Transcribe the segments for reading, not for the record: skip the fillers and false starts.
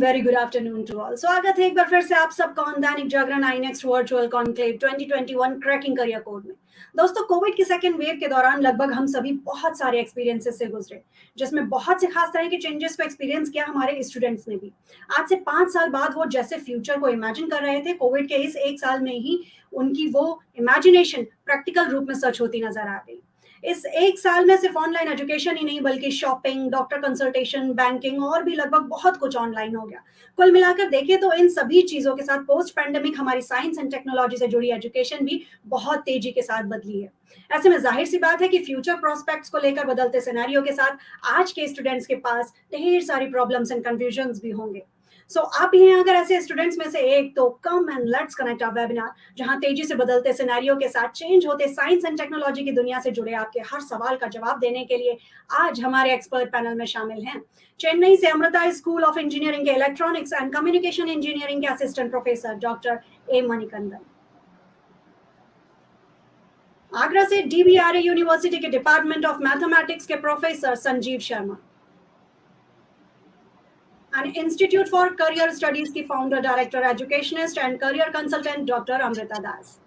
Very good afternoon to all. स्वागत है एक बार फिर से आप सबका on Dainik Jagran i next virtual conclave 2021 cracking career code में। दोस्तों, कोविड की सेकेंड वेव के दौरान लगभग हम सभी बहुत सारे एक्सपीरियंसेस से गुजरे, जिसमें बहुत से खास तरह के चेंजेस को एक्सपीरियंस किया हमारे स्टूडेंट्स ने भी। आज से 5 साल बाद वो जैसे फ्यूचर को इमेजिन कर रहे थे, कोविड के इस 1 साल में ही उनकी वो इमेजिनेशन प्रैक्टिकल रूप में सच होती नजर आ गई। इस 1 साल में सिर्फ ऑनलाइन एजुकेशन ही नहीं बल्कि शॉपिंग, डॉक्टर कंसल्टेशन, बैंकिंग और भी लगभग बहुत कुछ ऑनलाइन हो गया। कुल मिलाकर देखें तो इन सभी चीजों के साथ पोस्ट पैंडेमिक हमारी साइंस एंड टेक्नोलॉजी से जुड़ी एजुकेशन भी बहुत तेजी के साथ बदली है। ऐसे में जाहिर सी बात है कि फ्यूचर प्रोस्पेक्ट्स को लेकर बदलते सिनेरियो के साथ आज के स्टूडेंट्स के पास ढेर सारी प्रॉब्लम्स एंड कंफ्यूजन्स भी होंगे। सो आप ही हैं अगर ऐसे स्टूडेंट्स में से एक, तो come and let's connect our webinar, जहां तेजी से बदलते सिनेरियो के साथ चेंज होते साइंस एंड टेक्नोलॉजी की दुनिया से जुड़े आपके हर सवाल का जवाब देने के लिए आज हमारे एक्सपर्ट पैनल में शामिल हैं चेन्नई से अमृता स्कूल ऑफ इंजीनियरिंग के इलेक्ट्रॉनिक्स एंड कम्युनिकेशन इंजीनियरिंग के assistant professor doctor A Manikandan, Agra से डीबीआरए यूनिवर्सिटी के डिपार्टमेंट ऑफ मैथमेटिक्स के professor Sanjeev Sharma, and Institute for Career Studies की founder, director, educationist and career consultant doctor Amrita Das.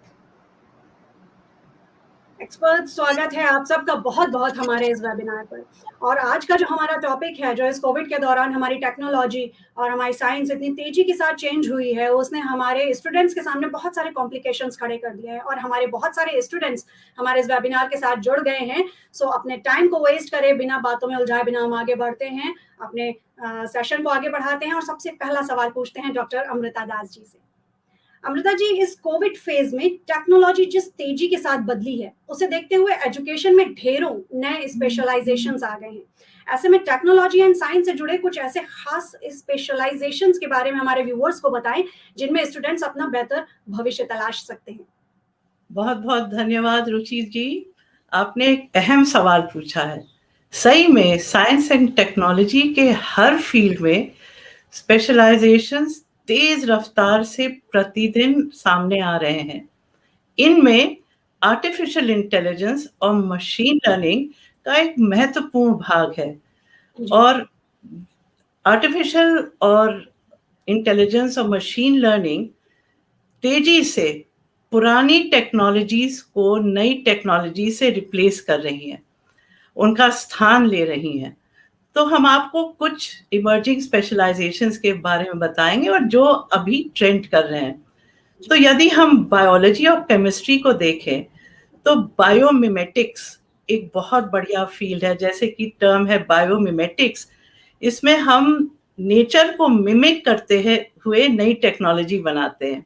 Expert, स्वागत है आप सबका बहुत बहुत हमारे इस वेबिनार पर। और आज का जो हमारा टॉपिक है, जो इस कोविड के दौरान हमारी टेक्नोलॉजी और हमारी साइंस इतनी तेजी के साथ चेंज हुई है, उसने हमारे स्टूडेंट्स के सामने बहुत सारे कॉम्प्लिकेशंस खड़े कर दिए हैं और हमारे बहुत सारे स्टूडेंट्स हमारे इस वेबिनार के साथ जुड़ गए हैं। सो अपने टाइम को वेस्ट करे बिना, बातों में उलझाए बिना हम आगे बढ़ते हैं, अपने सेशन को आगे बढ़ाते हैं और सबसे पहला सवाल पूछते हैं डॉक्टर अमृता दास जी से। अमृता जी, इस कोविड फेज में टेक्नोलॉजी जिस तेजी के साथ बदली है, उसे देखते हुए एजुकेशन में ढेरों नए स्पेशलाइजेशंस आ गए हैं। ऐसे में टेक्नोलॉजी एंड साइंस से जुड़े कुछ ऐसे खास स्पेशलाइजेशंस के बारे में हमारे व्यूअर्स को बताएं, जिनमें स्टूडेंट्स अपना बेहतर भविष्य तलाश सकते हैं। बहुत बहुत धन्यवाद रुचि जी, आपने एक अहम सवाल पूछा है। सही में साइंस एंड टेक्नोलॉजी के हर फील्ड में स्पेशलाइजेशंस तेज रफ्तार से प्रतिदिन सामने आ रहे हैं। इनमें आर्टिफिशियल इंटेलिजेंस और मशीन लर्निंग का एक महत्वपूर्ण भाग है। और आर्टिफिशियल और इंटेलिजेंस और मशीन लर्निंग तेजी से पुरानी टेक्नोलॉजीज को नई टेक्नोलॉजी से रिप्लेस कर रही हैं, उनका स्थान ले रही हैं। तो हम आपको कुछ इमर्जिंग स्पेशलाइजेशंस के बारे में बताएंगे और जो अभी ट्रेंड कर रहे हैं। तो यदि हम बायोलॉजी और केमिस्ट्री को देखें तो बायोमिमेटिक्स एक बहुत बढ़िया फील्ड है। जैसे कि टर्म है बायोमिमेटिक्स, इसमें हम नेचर को मिमिक करते हुए नई टेक्नोलॉजी बनाते हैं।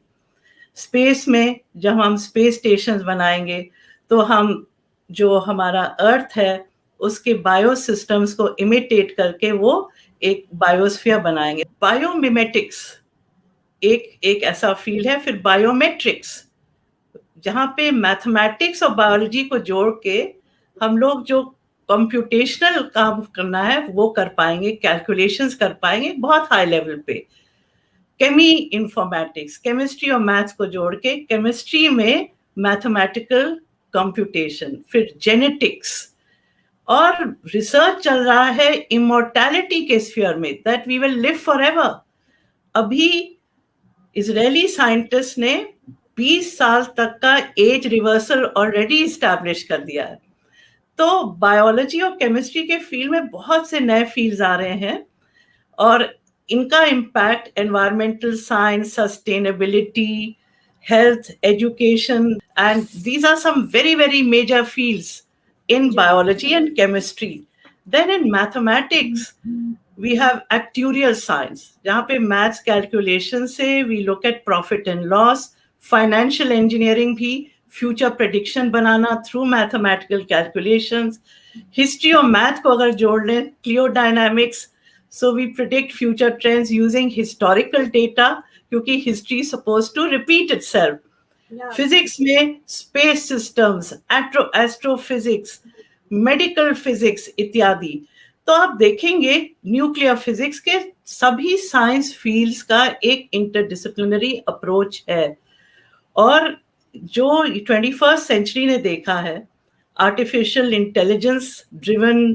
स्पेस में जब हम स्पेस स्टेशन बनाएंगे तो हम जो हमारा अर्थ है उसके बायो सिस्टम्स को इमिटेट करके वो एक बायोस्फीयर बनाएंगे। बायोमिमेटिक्स एक ऐसा फील्ड है। फिर बायोमेट्रिक्स, जहाँ पे मैथमेटिक्स और बायोलॉजी को जोड़ के हम लोग जो कंप्यूटेशनल काम करना है वो कर पाएंगे, कैलकुलेशंस कर पाएंगे बहुत हाई लेवल पे। केमी इंफॉर्मेटिक्स, केमिस्ट्री और मैथ्स को जोड़ के केमिस्ट्री में मैथमेटिकल कंप्यूटेशन। फिर जेनेटिक्स, और रिसर्च चल रहा है इमोर्टैलिटी के स्फीयर में, that we will live forever. अभी इजरायली साइंटिस्ट ने 20 साल तक का एज रिवर्सल ऑलरेडी इस्टेब्लिश कर दिया है। तो बायोलॉजी और केमिस्ट्री के फील्ड में बहुत से नए फील्ड्स आ रहे हैं और इनका impact environmental science, sustainability, health, education, and these are some very very major fields in biology and chemistry. Then in mathematics, we have actuarial science, जहाँ पे maths calculation से we look at profit and loss. Financial engineering भी future prediction बनाना through mathematical calculations. History और math को अगर जोड़ लें, cliodynamics, so we predict future trends using historical data, क्योंकि history is supposed to repeat itself. Physics में space systems, astrophysics, medical physics इत्यादि। तो आप देखेंगे न्यूक्लियर फिजिक्स के सभी साइंस फील्ड्स का एक इंटरडिसिप्लिनरी अप्रोच है। और जो 21st सेंचुरी ने देखा है, artificial intelligence driven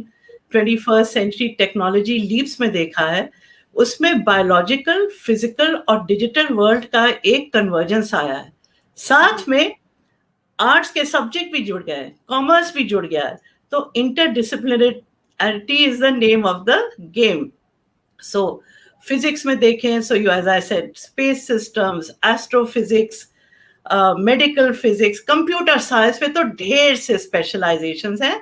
21st century technology leaps में देखा है, उसमें बायोलॉजिकल, फिजिकल और डिजिटल वर्ल्ड का एक कन्वर्जेंस आया है। साथ में आर्ट्स के सब्जेक्ट भी जुड़ गए, कॉमर्स भी जुड़ गया है। तो interdisciplinarity is the name of the game. So physics में देखें, so you as I said, space systems, astrophysics, medical physics, computer science में तो ढेर से स्पेशलाइजेशंस हैं,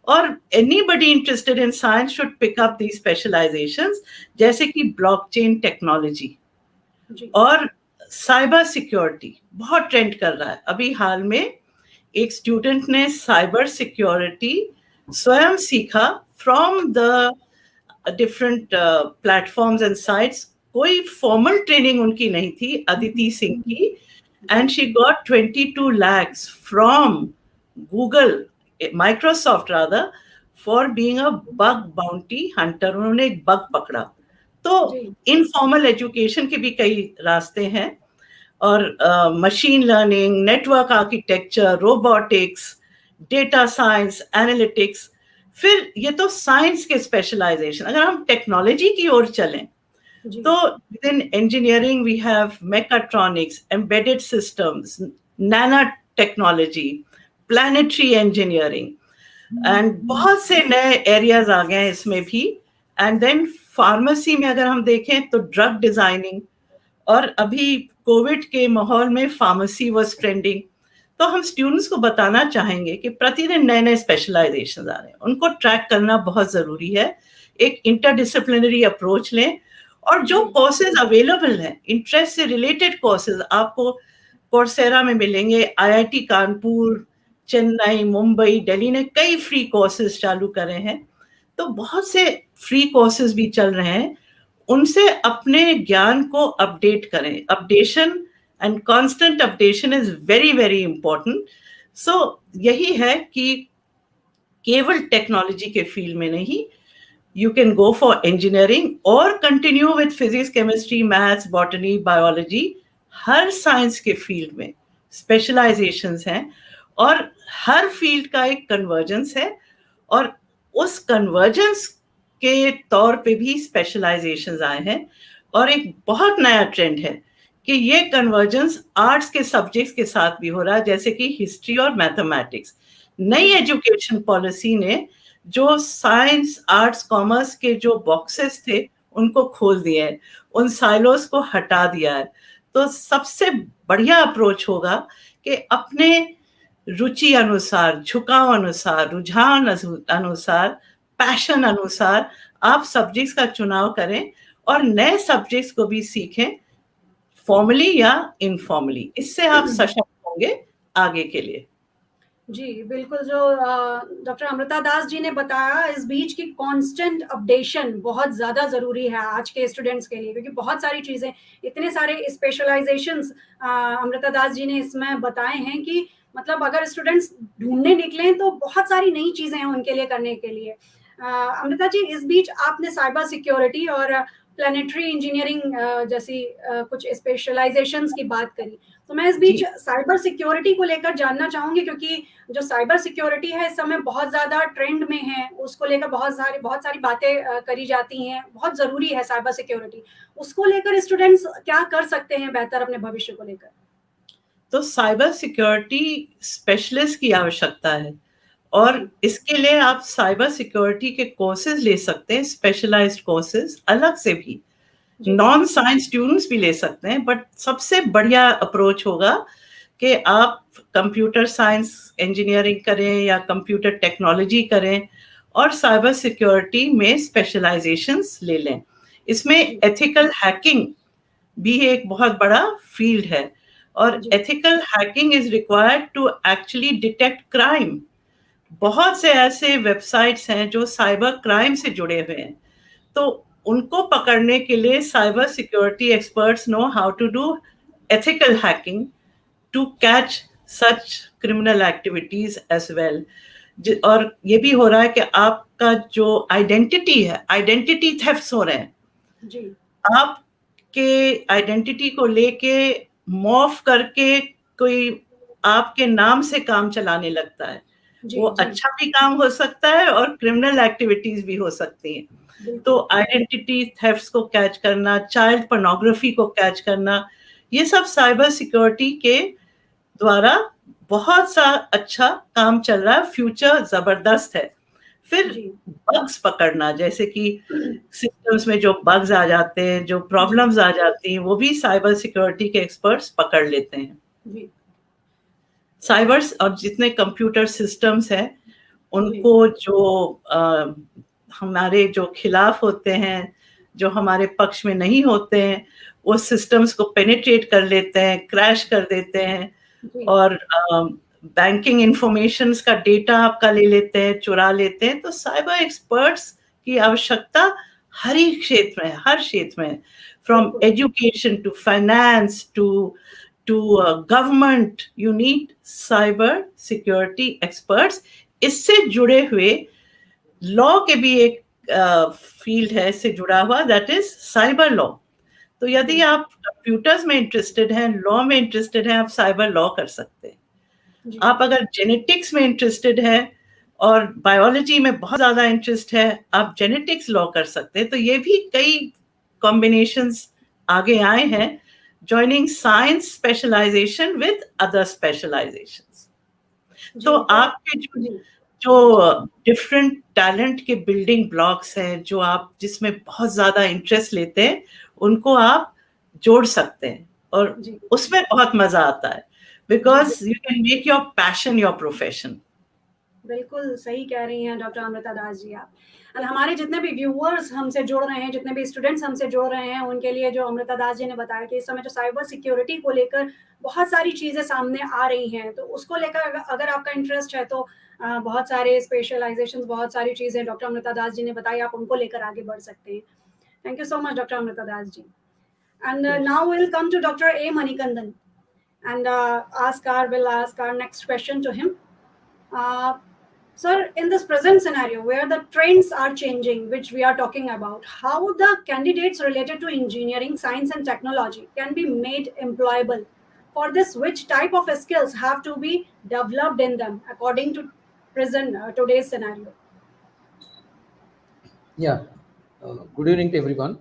और anybody interested in science should pick up the specializations, जैसे कि ब्लॉकचेन टेक्नोलॉजी और साइबर सिक्योरिटी बहुत ट्रेंड कर रहा है। अभी हाल में एक स्टूडेंट ने साइबर सिक्योरिटी स्वयं सीखा from the different platforms and sites. कोई फॉर्मल ट्रेनिंग उनकी नहीं थी, अदिति सिंह की, and she got 22 lakhs from Google, Microsoft rather, for being a bug bounty hunter. उन्होंने एक बग पकड़ा। तो इनफॉर्मल एजुकेशन के भी कई रास्ते हैं, और machine learning, network architecture, robotics, data science, analytics. फिर ये तो साइंस के स्पेशलाइजेशन। अगर हम टेक्नोलॉजी की ओर चलें, so within engineering we have mechatronics, embedded systems, nanotechnology, planetary engineering, and बहुत से नए एरियाज आ गए हैं इसमें भी। एंड देन फार्मेसी में अगर हम देखें तो ड्रग डिजाइनिंग, और अभी कोविड के माहौल में फार्मेसी वाज ट्रेंडिंग। तो हम स्टूडेंट्स को बताना चाहेंगे कि प्रतिदिन नए नए स्पेशलाइजेशन आ रहे हैं, उनको ट्रैक करना बहुत जरूरी है। एक इंटरडिसिप्लिनरी अप्रोच लें, और जो कोर्सेज अवेलेबल हैं, इंटरेस्ट से रिलेटेड कोर्सेज आपको कोर्सेरा में मिलेंगे। आईआईटी कानपुर, चेन्नई, मुंबई, दिल्ली ने कई फ्री कोर्सेज चालू करे हैं। तो बहुत से फ्री कोर्सेज भी चल रहे हैं, उनसे अपने ज्ञान को अपडेट करें। Updation and constant updation is very very important. So यही है कि केवल टेक्नोलॉजी के फील्ड में नहीं, you can go for engineering or continue with physics, chemistry, maths, botany, biology. Her science के फील्ड में स्पेशलाइजेशंस हैं, और हर फील्ड का एक कन्वर्जेंस है, और उस कन्वर्जेंस के तौर पे भी स्पेशलाइजेशंस आए हैं। और एक बहुत नया ट्रेंड है कि ये कन्वर्जेंस आर्ट्स के सब्जेक्ट्स के साथ भी हो रहा है, जैसे कि हिस्ट्री और मैथमेटिक्स। नई एजुकेशन पॉलिसी ने जो साइंस, आर्ट्स, कॉमर्स के जो बॉक्सेस थे उनको खोल दिए हैं, उन साइलोस को हटा दिया है। तो सबसे बढ़िया अप्रोच होगा कि अपने रुचि अनुसार, झुकाव अनुसार, रुझान अनुसार, पैशन अनुसार आप सब्जेक्ट्स का चुनाव करें, और नए सब्जेक्ट्स को भी सीखें, फॉर्मली या इनफॉर्मली। इससे आप सशक्त होंगे आगे के लिए। जी, बिल्कुल। जो डॉक्टर अमृता दास जी ने बताया, इस बीच की कांस्टेंट अपडेशन बहुत ज़्यादा ज़रूरी है आज के स्टूडेंट्स के लिए, क्योंकि बहुत सारी चीज़ें, इतने सारे स्पेशलाइजेशंस अमृता दास जी ने इसमें बताए हैं कि मतलब अगर स्टूडेंट्स ढूंढने निकलें तो बहुत सारी नई चीज़ें हैं उनके लिए करने के लिए। अमृता जी, इस बीच आपने साइबर सिक्योरिटी और प्लानिटरी इंजीनियरिंग जैसी कुछ स्पेशलाइजेशंस की बात करी, तो मैं इस बीच साइबर सिक्योरिटी को लेकर जानना चाहूंगी, क्योंकि जो साइबर सिक्योरिटी है इस समय बहुत ज्यादा ट्रेंड में है, उसको लेकर बहुत सारी बातें करी जाती हैं, बहुत जरूरी है साइबर सिक्योरिटी। उसको लेकर स्टूडेंट्स क्या कर सकते हैं बेहतर अपने भविष्य को लेकर? तो साइबर सिक्योरिटी स्पेशलिस्ट की आवश्यकता है, और इसके लिए आप साइबर सिक्योरिटी के कोर्सेज ले सकते हैं, स्पेशलाइज्ड कोर्सेज अलग से भी। नॉन साइंस स्टूडेंट्स भी ले सकते हैं, बट सबसे बढ़िया अप्रोच होगा कि आप कंप्यूटर साइंस इंजीनियरिंग करें या कंप्यूटर टेक्नोलॉजी करें, और साइबर सिक्योरिटी में स्पेशलाइजेशंस ले लें। इसमें एथिकल हैकिंग भी एक बहुत बड़ा फील्ड है, और ethical hacking is required to actually detect crime. बहुत से ऐसे वेबसाइट्स हैं जो साइबर क्राइम से जुड़े हुए हैं, तो उनको पकड़ने के लिए cyber security experts know how to do ethical hacking to catch such criminal activities as well. और ये भी हो रहा है कि आपका जो आइडेंटिटी है, आइडेंटिटी थेफ्ट्स हो रहे हैं जी। आपके आइडेंटिटी को लेके मॉर्फ करके कोई आपके नाम से काम चलाने लगता है, जी, वो जी, अच्छा भी काम हो सकता है और क्रिमिनल एक्टिविटीज भी हो सकती हैं। तो बिल्कुल। आइडेंटिटी थेफ्ट्स को कैच करना, चाइल्ड पोर्नोग्राफी को कैच करना, ये सब साइबर सिक्योरिटी के द्वारा बहुत सा अच्छा काम चल रहा है, फ्यूचर जबरदस्त है। फिर जी, बग्स पकड़ना, जैसे कि सिस्टम्स में जो बग्स आ जाते हैं, जो जी, प्रॉब्लम्स आ जाती हैं, वो भी साइबर सिक्योरिटी के एक्सपर्ट्स पकड़ लेते हैं। जी, साइबर्स और जितने कंप्यूटर सिस्टम्स हैं, जी, उनको जो हमारे जो खिलाफ होते हैं, जो हमारे पक्ष में नहीं होते हैं, वो सिस्टम्स को पेनिट्रेट कर लेते हैं, क्रैश कर देते हैं, जी, और बैंकिंग इंफॉर्मेशंस का डेटा आपका ले लेते हैं, चुरा लेते हैं। तो साइबर एक्सपर्ट्स की आवश्यकता हर ही क्षेत्र में, हर क्षेत्र में, फ्रॉम बिल्कुल। Education to finance to government, you need cyber security experts. इससे जुड़े हुए लॉ के भी एक फील्ड है इससे जुड़ा हुआ, दैट इज साइबर लॉ। तो यदि जी, आप कंप्यूटर्स में इंटरेस्टेड हैं, लॉ में इंटरेस्टेड हैं, आप साइबर लॉ कर सकते हैं। जी, आप अगर जेनेटिक्स में इंटरेस्टेड हैं और बायोलॉजी में बहुत ज्यादा इंटरेस्ट है, आप जेनेटिक्स लॉ कर सकते हैं। तो ये भी कई कॉम्बिनेशंस आगे आए हैं, joining science specialization with other specializations. तो जी, तो आपके जो जी, जो जी, डिफरेंट टैलेंट के बिल्डिंग ब्लॉक्स हैं, जो आप जिसमें बहुत ज्यादा इंटरेस्ट लेते हैं, उनको आप जोड़ सकते हैं, और जी, उसमें बहुत मजा आता है, जी, because you can make your passion your profession. बिल्कुल सही कह रही हैं डॉक्टर अमृता दास जी आप। और हमारे जितने भी व्यूअर्स हमसे जुड़ रहे हैं, जितने भी स्टूडेंट्स हमसे जुड़ रहे हैं, उनके लिए जो अमृता दास जी ने बताया कि इस समय जो साइबर सिक्योरिटी को लेकर बहुत सारी चीज़ें सामने आ रही हैं, तो उसको लेकर अगर आपका इंटरेस्ट है तो बहुत सारे स्पेशलाइजेशंस, बहुत सारी चीज़ें डॉक्टर अमृता दास जी ने बताई, आप उनको लेकर आगे बढ़ सकते हैं। Thank you so much doctor Amrita Das ji. And now will come to doctor A Manikandan and ask our next question to him. Uh, Sir, in this present scenario where the trends are changing, which we are talking about, how the candidates related to engineering, science, and technology can be made employable? For this, which type of skills have to be developed in them according to present today's scenario? Yeah, good evening to everyone.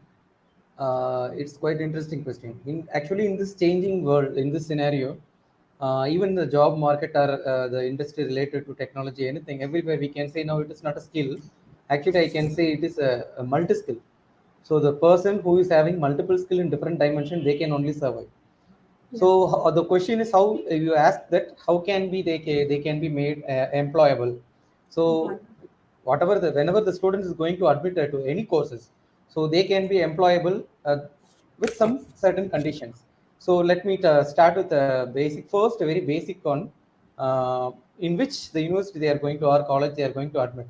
It's quite interesting question. In this changing world, in this scenario, even the job market or the industry related to technology, anything, everywhere we can say now it is not a skill. Actually, I can say it is a multi-skill. So the person who is having multiple skill in different dimension, they can only survive. Yes. So the question is how you ask that how can be they can be made employable. So Employable. whatever whenever the student is going to admit to any courses, so they can be employable with some certain conditions. So let me start with a basic first, a very basic one, in which the university they are going to or college they are going to admit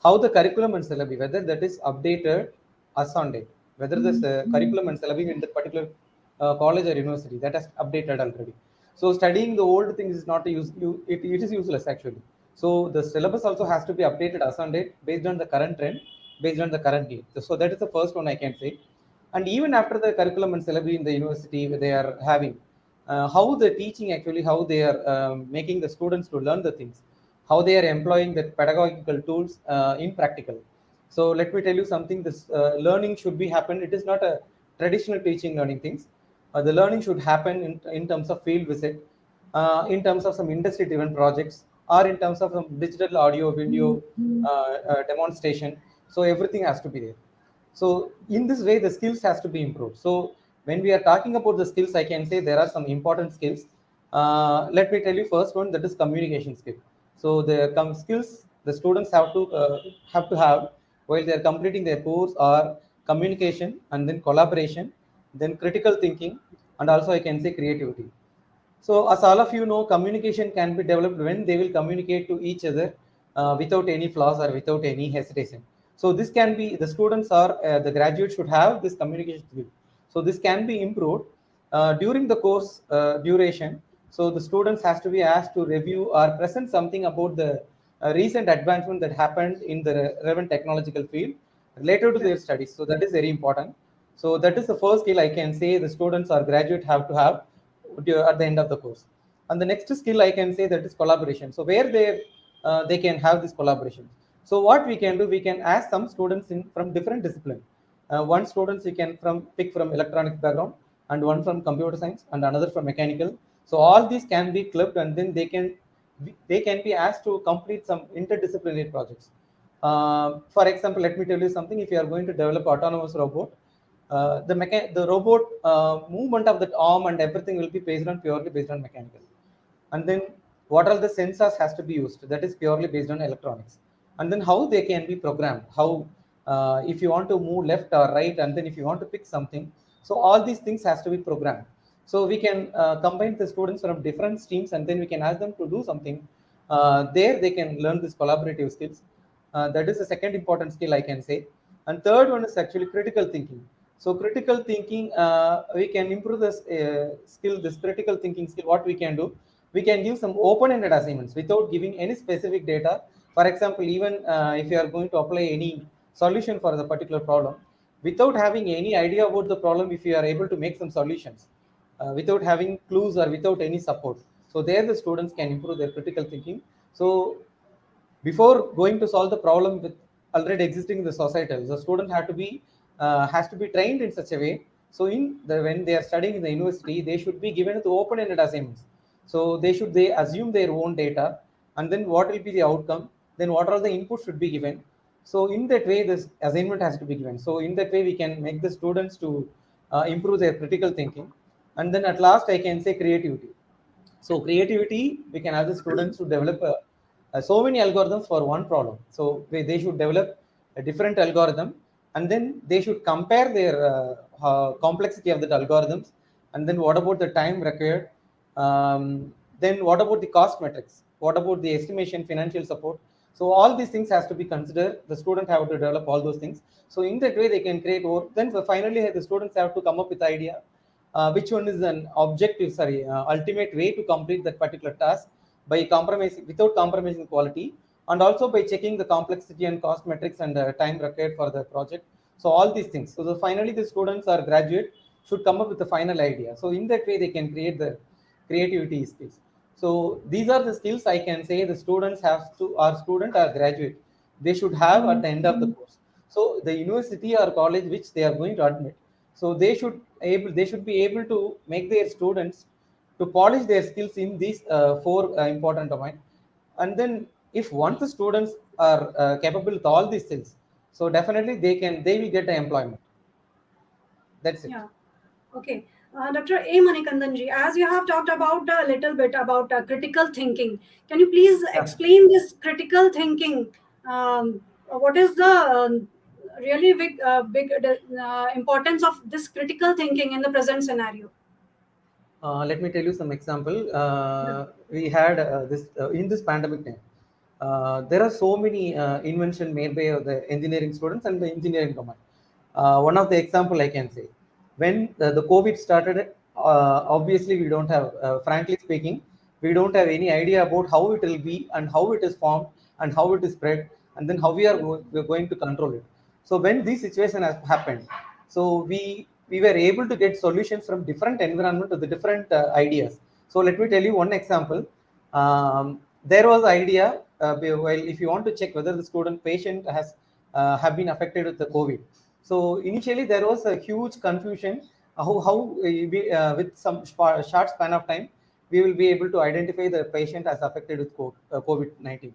how the curriculum and syllabi, whether that is updated as on date, whether this curriculum and syllabi in the particular college or university that has updated already. So studying the old things is not it is useless actually. So the syllabus also has to be updated as on date based on the current trend, based on the current need. So that is the first one I can say. And even after the curriculum and syllabi in the university they are having, how the teaching actually, how they are making the students to learn the things, how they are employing the pedagogical tools in practical. So let me tell you something. This learning should be happen. It is not a traditional teaching learning things. The learning should happen in terms of field visit, in terms of some industry driven projects, or in terms of some digital audio video demonstration. So everything has to be there. So in this way the skills has to be improved. So when we are talking about the skills, I can say there are some important skills. Let me tell you first one, that is communication skill. So the skills the students have to have while they are completing their course are communication, and then collaboration, then critical thinking, and also I can say creativity. So, as all of you know, communication can be developed when they will communicate to each other without any flaws or without any hesitation. So, this can be the students or the graduates should have this communication skill. So, this can be improved during the course duration. So, the students has to be asked to review or present something about the recent advancement that happened in the relevant technological field related to their studies. So, that is very important. So, that is the first skill I can say the students or graduate have to have at the end of the course. And the next skill I can say that is collaboration. So where they they can have this collaboration. So what we can do, we can ask some students from different discipline. One students we can pick from electronics background, and one from computer science, and another from mechanical. So all these can be clubbed, and then they can be asked to complete some interdisciplinary projects. For example, let me tell you something. If you are going to develop autonomous robot, the robot movement of that arm and everything will be purely based on mechanical. And then what are the sensors has to be used, that is purely based on electronics. And then how they can be programmed, how if you want to move left or right, and then if you want to pick something, so all these things has to be programmed. So we can combine the students from different streams, and then we can ask them to do something. There they can learn this collaborative skills. That is the second important skill, I can say. And third one is actually critical thinking. So critical thinking, we can improve this skill, this critical thinking skill. What we can do, we can give some open-ended assignments without giving any specific data. For example, even if you are going to apply any solution for the particular problem, without having any idea about the problem, if you are able to make some solutions without having clues or without any support, so there the students can improve their critical thinking. So before going to solve the problem with already existing in the society, the student has to be trained in such a way. So when they are studying in the university, they should be given the open-ended assignments. So they assume their own data, and then what will be the outcome, then what are the inputs should be given. So in that way, this assignment has to be given. So in that way, we can make the students to improve their critical thinking. And then at last, I can say creativity. So creativity, we can ask the students to develop so many algorithms for one problem. So they should develop a different algorithm, and then they should compare their complexity of the algorithms, and then what about the time required, then what about the cost metrics, what about the estimation, financial support. So all these things has to be considered. The student have to develop all those things. So in that way, they can create work. Then finally, the students have to come up with idea which one is an ultimate way to complete that particular task by without compromising quality, and also by checking the complexity and cost metrics and time required for the project. So all these things. So finally, the students or graduate should come up with the final idea. So in that way, they can create the creativity skills. So these are the skills I can say the students have to, or student or graduate, they should have at the end of the course. So the university or college which they are going to admit, so they should be able to make their students to polish their skills in these four important domains. And then if once the students are capable with all these things, so definitely they will get the employment. That's it. Yeah. Okay. Dr. A. Manikandanji, as you have talked about a little bit about critical thinking, can you please explain this critical thinking? What is the really big importance of this critical thinking in the present scenario? Let me tell you some example. We had this in this pandemic time. There are so many inventions made by the engineering students and the engineering domain. One of the example I can say, when the COVID started, obviously we don't have, frankly speaking, we don't have any idea about how it will be and how it is formed and how it is spread, and then how we are going to control it. So when this situation has happened, so we were able to get solutions from different environment to the different ideas. So let me tell you one example. There was idea, if you want to check whether the patient has have been affected with the COVID. So initially there was a huge confusion how with some short span of time we will be able to identify the patient as affected with COVID-19.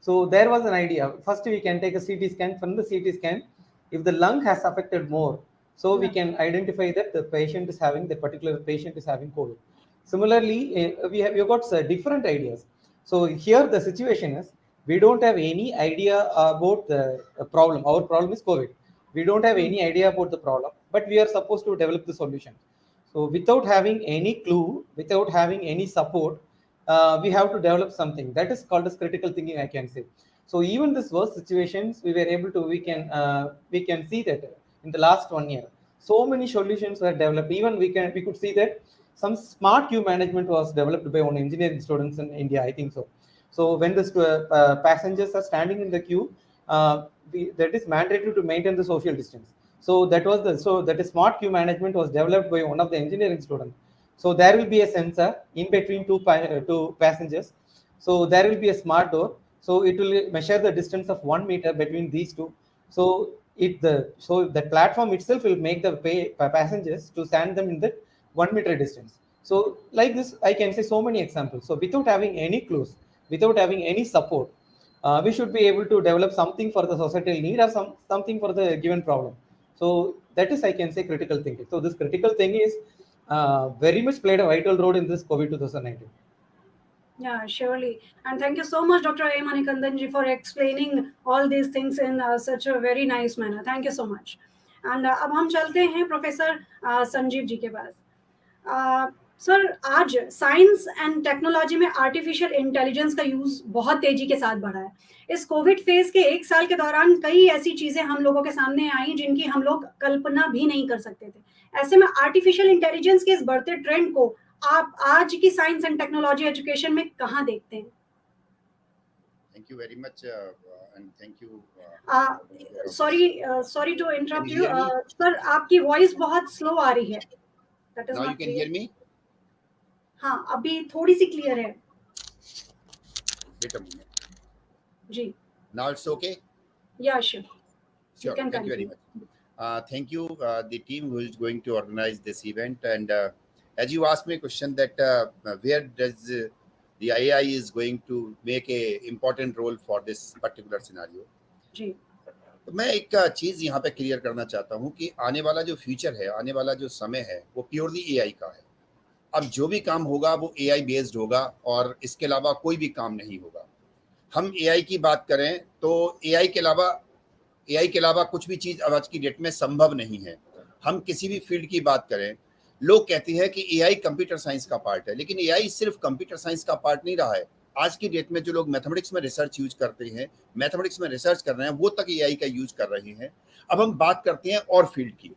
So there was an idea. First, we can take a CT scan. From the CT scan, if the lung has affected more, so we can identify that the patient is having, the particular patient is having COVID. Similarly, we've got different ideas. So here the situation is, we don't have any idea about the problem. Our problem is COVID. We don't have any idea about the problem, but we are supposed to develop the solution. So without having any clue, without having any support, we have to develop something that is called as critical thinking, I can say. So even this worst situations, we were able to, we can see that in the last 1 year, so many solutions were developed. Even we could see that some smart queue management was developed by one engineering students in India, I think so. So when the passengers are standing in the queue, that is mandatory to maintain the social distance. So that is smart queue management was developed by one of the engineering students. So there will be a sensor in between two passengers. So there will be a smart door. So it will measure the distance of 1 meter between these two. So the platform itself will make the passengers to stand them in the 1 meter distance. So like this, I can say so many examples. So without having any clues, without having any support, we should be able to develop something for the societal need or something for the given problem. So that is, I can say, critical thinking. So this critical thinking is very much played a vital role in this COVID 2019. Yeah, surely. And thank you so much, Dr. A. Manikandan ji, for explaining all these things in such a very nice manner. Thank you so much. And अब हम चलते हैं professor Sanjeev ji के पास। Sir, आज science and technology में artificial intelligence का use बहुत तेजी के साथ बढ़ा है। इस कोविड फेज के 1 साल के दौरान कई ऐसी चीजें हम लोगों के सामने आई जिनकी हम लोग कल्पना भी नहीं कर सकते थे। ऐसे में आर्टिफिशियल इंटेलिजेंस के इस बढ़ते ट्रेंड को आप आज की साइंस एंड टेक्नोलॉजी एजुकेशन में कहाँ देखते हैं? Thank you very much and thank you. Sorry to interrupt Can you you. hear me? Sir, आपकी वॉइस बहुत स्लो आ रही है. That is Now not you can clear. hear me? हाँ, अभी थोड़ी सी क्लियर है. Wait a moment. जी. Now it's okay? Yeah, sure. You Sure. can Thank you very continue. much. Thank you, the team who is going to organize this event. And as you asked me a question that where does the AI is going to make a important role for this particular scenario. जी. तो मैं एक चीज यहाँ पे clear करना चाहता हूँ कि आने वाला जो फ्यूचर है, आने वाला जो समय है, वो प्योरली एआई का है। अब जो भी काम होगा वो एआई बेस्ड होगा और इसके अलावा कोई भी काम नहीं होगा। हम एआई की बात करें तो एआई के अलावा कुछ भी चीज आज की डेट में संभव नहीं है। हम किसी भी फील्ड की बात करें, लोग कहते हैं कि एआई कंप्यूटर साइंस का पार्ट है, लेकिन एआई सिर्फ कंप्यूटर साइंस का पार्ट नहीं रहा है। आज की डेट में जो लोग मैथमेटिक्स में रिसर्च यूज करते हैं, मैथमेटिक्स में रिसर्च कर रहे हैं, वो तक एआई का यूज कर रहे हैं। अब हम बात करते हैं और फील्ड की।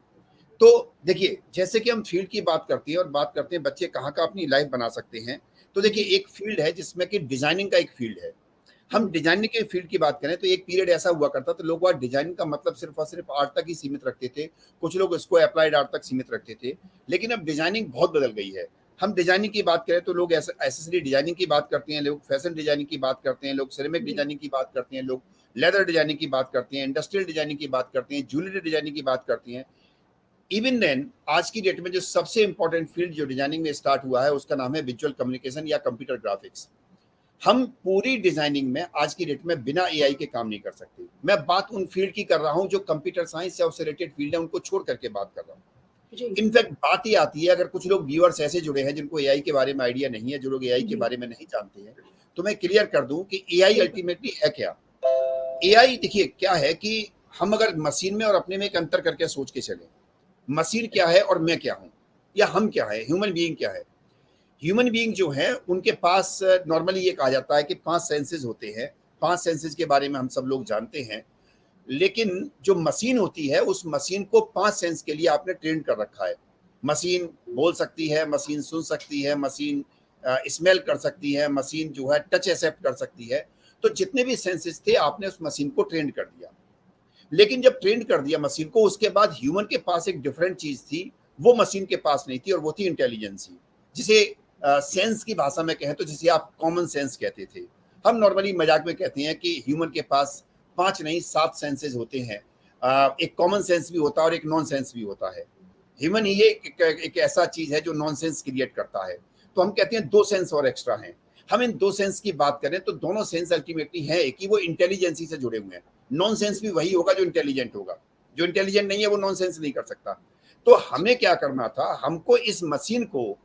तो देखिए, जैसे कि हम फील्ड की बात करते हैं और बात करते हैं बच्चे कहाँ का अपनी लाइफ बना सकते हैं, तो देखिए एक फील्ड है जिसमें कि डिजाइनिंग का एक फील्ड है। हम डिजाइनिंग के फील्ड की बात करें तो एक पीरियड ऐसा हुआ करता था, लोग वहाँ डिजाइनिंग का मतलब सिर्फ और सिर्फ आर्ट तक ही सीमित रखते थे, कुछ लोग इसको अप्लाइड आर्ट तक सीमित रखते थे। लेकिन अब डिजाइनिंग बहुत बदल गई है। हम डिजाइनिंग की बात करें तो लोग एसेसरी डिजाइनिंग की बात करते हैं, लोग फैशन डिजाइनिंग की बात करते हैं, लोग सिरेमिक डिजाइनिंग की बात करते हैं, लोग लेदर डिजाइनिंग की बात करते हैं, इंडस्ट्रियल डिजाइनिंग की बात करते हैं, ज्वेलरी डिजाइनिंग की बात करते हैं। इवन देन आज की डेट में जो सबसे इंपॉर्टेंट फील्ड जो डिजाइनिंग में स्टार्ट हुआ है उसका नाम है विजुअल कम्युनिकेशन या कंप्यूटर ग्राफिक्स। हम पूरी डिजाइनिंग में आज की डेट में बिना एआई के काम नहीं कर सकते। मैं बात उन फील्ड की कर रहा हूं जो कंप्यूटर साइंस या उससे रिलेटेड फील्ड है, उनको छोड़ करके बात कर रहा हूं। इनफैक्ट बात ही आती है, अगर कुछ लोग व्यूअर्स ऐसे जुड़े हैं जिनको एआई के बारे में आइडिया नहीं है, जो लोग एआई के बारे में नहीं जानते हैं, तो मैं क्लियर कर दूं कि एआई अल्टीमेटली है क्या। एआई देखिए क्या है कि हम अगर मशीन में और अपने में एक अंतर करके सोच के चले, मशीन क्या है और मैं क्या हूं, या हम क्या है, ह्यूमन बीइंग क्या है। ह्यूमन बीइंग जो है उनके पास नॉर्मली ये कहा जाता है कि 5 सेंसेस होते हैं। 5 सेंसेस के बारे में हम सब लोग जानते हैं, लेकिन जो मशीन होती है उस मशीन को 5 सेंस के लिए आपने ट्रेन कर रखा है। मशीन बोल सकती है, मशीन सुन सकती है, मशीन स्मेल कर सकती है, मशीन जो है टच एक्सेप्ट कर सकती है। तो जितने भी सेंसेस थे आपने उस मशीन को ट्रेन कर दिया। लेकिन जब ट्रेन कर दिया मशीन को, उसके बाद ह्यूमन के पास एक डिफरेंट चीज थी, वो मशीन के पास नहीं थी, और वो थी इंटेलिजेंसी, जिसे सेंस की भाषा में कहें तो जिसे आप कॉमन सेंस कहते थे। हम नॉर्मली मजाक में कहते हैं कि ह्यूमन के पास 5 नहीं 7 सेंसेस होते हैं। एक कॉमन सेंस भी होता है और एक नॉन सेंस भी होता है। ह्यूमन ही एक ऐसा चीज है जो नॉन सेंस क्रिएट करता है। तो हम कहते हैं 2 सेंस और एक्स्ट्रा हैं। हम इन 2 सेंस की बात करें तो दोनों सेंस अल्टीमेटली है कि वो इंटेलिजेंसी से जुड़े हुए हैं। नॉन सेंस भी वही होगा जो इंटेलिजेंट होगा, जो इंटेलिजेंट नहीं है वो नॉन सेंस नहीं कर सकता। तो हमें क्या करना था, हमको इस मशीन को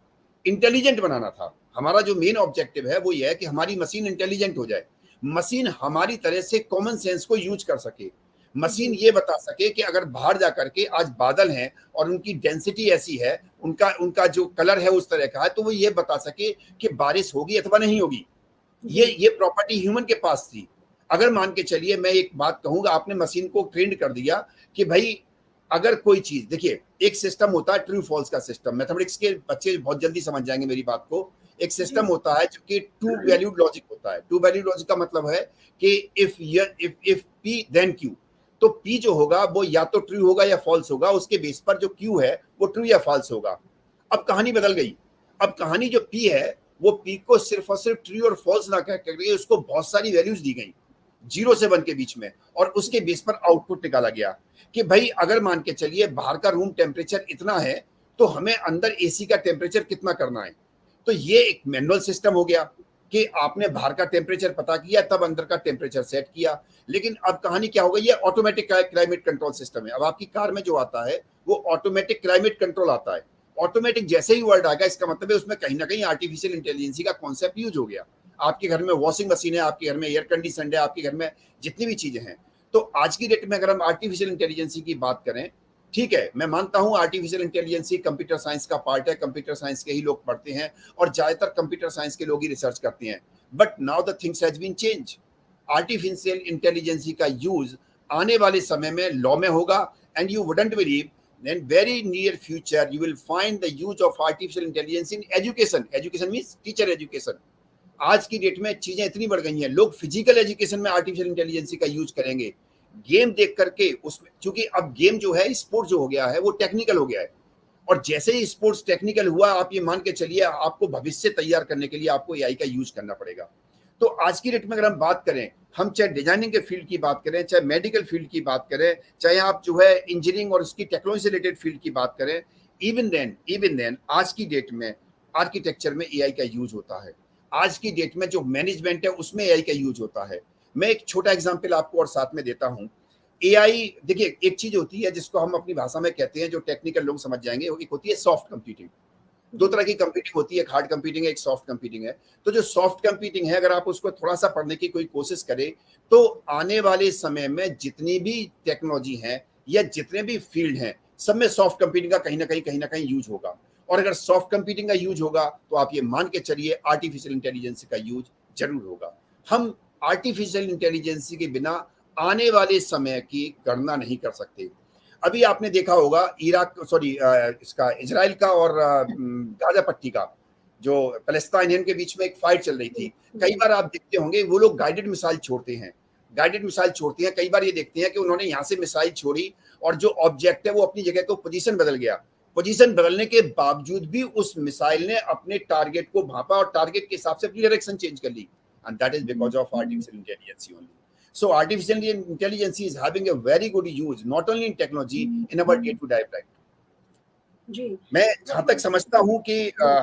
इंटेलिजेंट बनाना था। हमारा जो मेन ऑब्जेक्टिव है वो ये है कि हमारी मशीन इंटेलिजेंट हो जाए, मशीन हमारी तरह से कॉमन सेंस को यूज कर सके। मशीन ये बता सके कि अगर बाहर जाकर के आज बादल हैं और उनकी डेंसिटी ऐसी है, उनका जो कलर है उस तरह का है, तो वो ये बता सके कि बारिश होगी अथवा नहीं होगी। ये प्रॉपर्टी ह्यूमन के पास थी। अगर मान के चलिए मैं एक बात कहूंगा, आपने मशीन को ट्रेंड कर दिया कि भाई अगर कोई चीज, देखिए एक सिस्टम होता है ट्रू फॉल्स का सिस्टम, मैथमेटिक्स के बच्चे बहुत जल्दी समझ जाएंगे मेरी बात को। एक सिस्टम होता है जो कि टू वैल्यूड लॉजिक होता है। टू वैल्यूड लॉजिक का मतलब है कि इफ पी देन क्यू, तो पी जो होगा वो या तो ट्रू होगा या फॉल्स होगा, उसके बेस पर जो क्यू है वो ट्रू या फॉल्स होगा। अब कहानी बदल गई। अब कहानी जो पी है वो पीक को सिर्फ और सिर्फ ट्रू और फॉल्स ना कह करके उसको बहुत सारी वैल्यूज दी गई 0 से 1 के बीच में, और उसके बेस पर आउटपुट निकाला गया कि भाई अगर मान के चलिए बाहर का रूम टेम्परेचर इतना है तो हमें अंदर एसी का टेम्परेचर कितना करना है। तो ये एक मैनुअल सिस्टम हो गया कि आपने बाहर का टेम्परेचर पता किया तब अंदर का टेम्परेचर सेट किया। लेकिन अब कहानी क्या हो गई, ये ऑटोमेटिक क्लाइमेट कंट्रोल सिस्टम है। अब आपकी कार में जो आता है वो ऑटोमेटिक क्लाइमेट कंट्रोल आता है। ऑटोमेटिक जैसे ही वर्ड आ गया इसका मतलब है उसमें कहीं ना कहीं आर्टिफिशियल इंटेलिजेंसी का कॉन्सेप्ट यूज हो गया। आपके घर में वॉशिंग मशीन है, आपके घर में एयर कंडीशन है, आपके घर में जितनी भी चीजें हैं। तो आज की डेट में अगर हम आर्टिफिशियल इंटेलिजेंसी की बात करें, ठीक है, मैं मानता हूं आर्टिफिशियल इंटेलिजेंसी कंप्यूटर साइंस का पार्ट है, कंप्यूटर साइंस के ही लोग पढ़ते हैं और ज्यादातर कंप्यूटर साइंस के लोग ही रिसर्च करते हैं। But now the things has been change. Artificial intelligence का यूज आने वाले समय में लॉ में होगा, and you wouldn't believe in very near future you will find the use of artificial intelligence in education. Education means teacher education. आज की date में चीजें इतनी बढ़ गई हैं, लोग फिजिकल एजुकेशन में आर्टिफिशियल इंटेलिजेंसी का यूज करेंगे। गेम देख करके उसमें, क्योंकि अब गेम जो है, स्पोर्ट जो हो गया है वो टेक्निकल हो गया है, और जैसे ही स्पोर्ट्स टेक्निकल हुआ आप ये मान के चलिए आपको भविष्य तैयार करने के लिए आपको एआई का यूज करना पड़ेगा। तो आज की डेट में अगर हम बात करें, हम चाहे डिजाइनिंग के फील्ड की बात करें, चाहे मेडिकल फील्ड की बात करें, चाहे आप जो है इंजीनियरिंग और उसकी टेक्नोलॉजी से रिलेटेड फील्ड की बात करें, इवन देन आज की डेट में आर्किटेक्चर में एआई का यूज होता है। आज की डेट में जो मैनेजमेंट है उसमें एआई का यूज होता है। मैं एक छोटा एग्जांपल आपको और साथ में देता हूं। एआई, देखिए एक चीज होती है जिसको हम अपनी भाषा में कहते हैं, जो टेक्निकल लोग समझ जाएंगे, एक होती है सॉफ्ट कंप्यूटिंग। दो तरह की कंप्यूटिंग होती है, एक हार्ड कंप्यूटिंग है, एक सॉफ्ट कंप्यूटिंग है। तो जो सॉफ्ट कंप्यूटिंग है, अगर आप उसको थोड़ा सा पढ़ने की कोई कोशिश करें तो आने वाले समय में जितनी भी टेक्नोलॉजी है या जितने भी फील्ड हैं, सब में सॉफ्ट कंप्यूटिंग का कहीं ना कहीं यूज होगा। और अगर सॉफ्ट कंप्यूटिंग का यूज होगा तो आप ये मान के चलिए आर्टिफिशियल इंटेलिजेंस का यूज जरूर होगा। हम आर्टिफिशियल इंटेलिजेंस के बिना आने वाले समय की गणना नहीं कर सकते। अभी आपने देखा होगा इसका इजराइल का और गाजा पट्टी का जो पैलेस्टाइनियन के बीच में एक फाइट चल रही थी। कई बार आप देखते होंगे वो लोग गाइडेड मिसाइल छोड़ते हैं, कई बार ये देखते हैं कि उन्होंने यहाँ से मिसाइल छोड़ी और जो ऑब्जेक्ट है वो अपनी जगह तो पोजीशन बदल गया। पोजीशन बदलने के बावजूद भी उस मिसाइल ने अपने टारगेट को भांपा और टारगेट के हिसाब से अपनी डायरेक्शन चेंज कर ली, and that is because of artificial intelligence only. So artificial intelligence is having a very good use not only in technology in our day-to-day life. जी, मैं जहां तक समझता हूं कि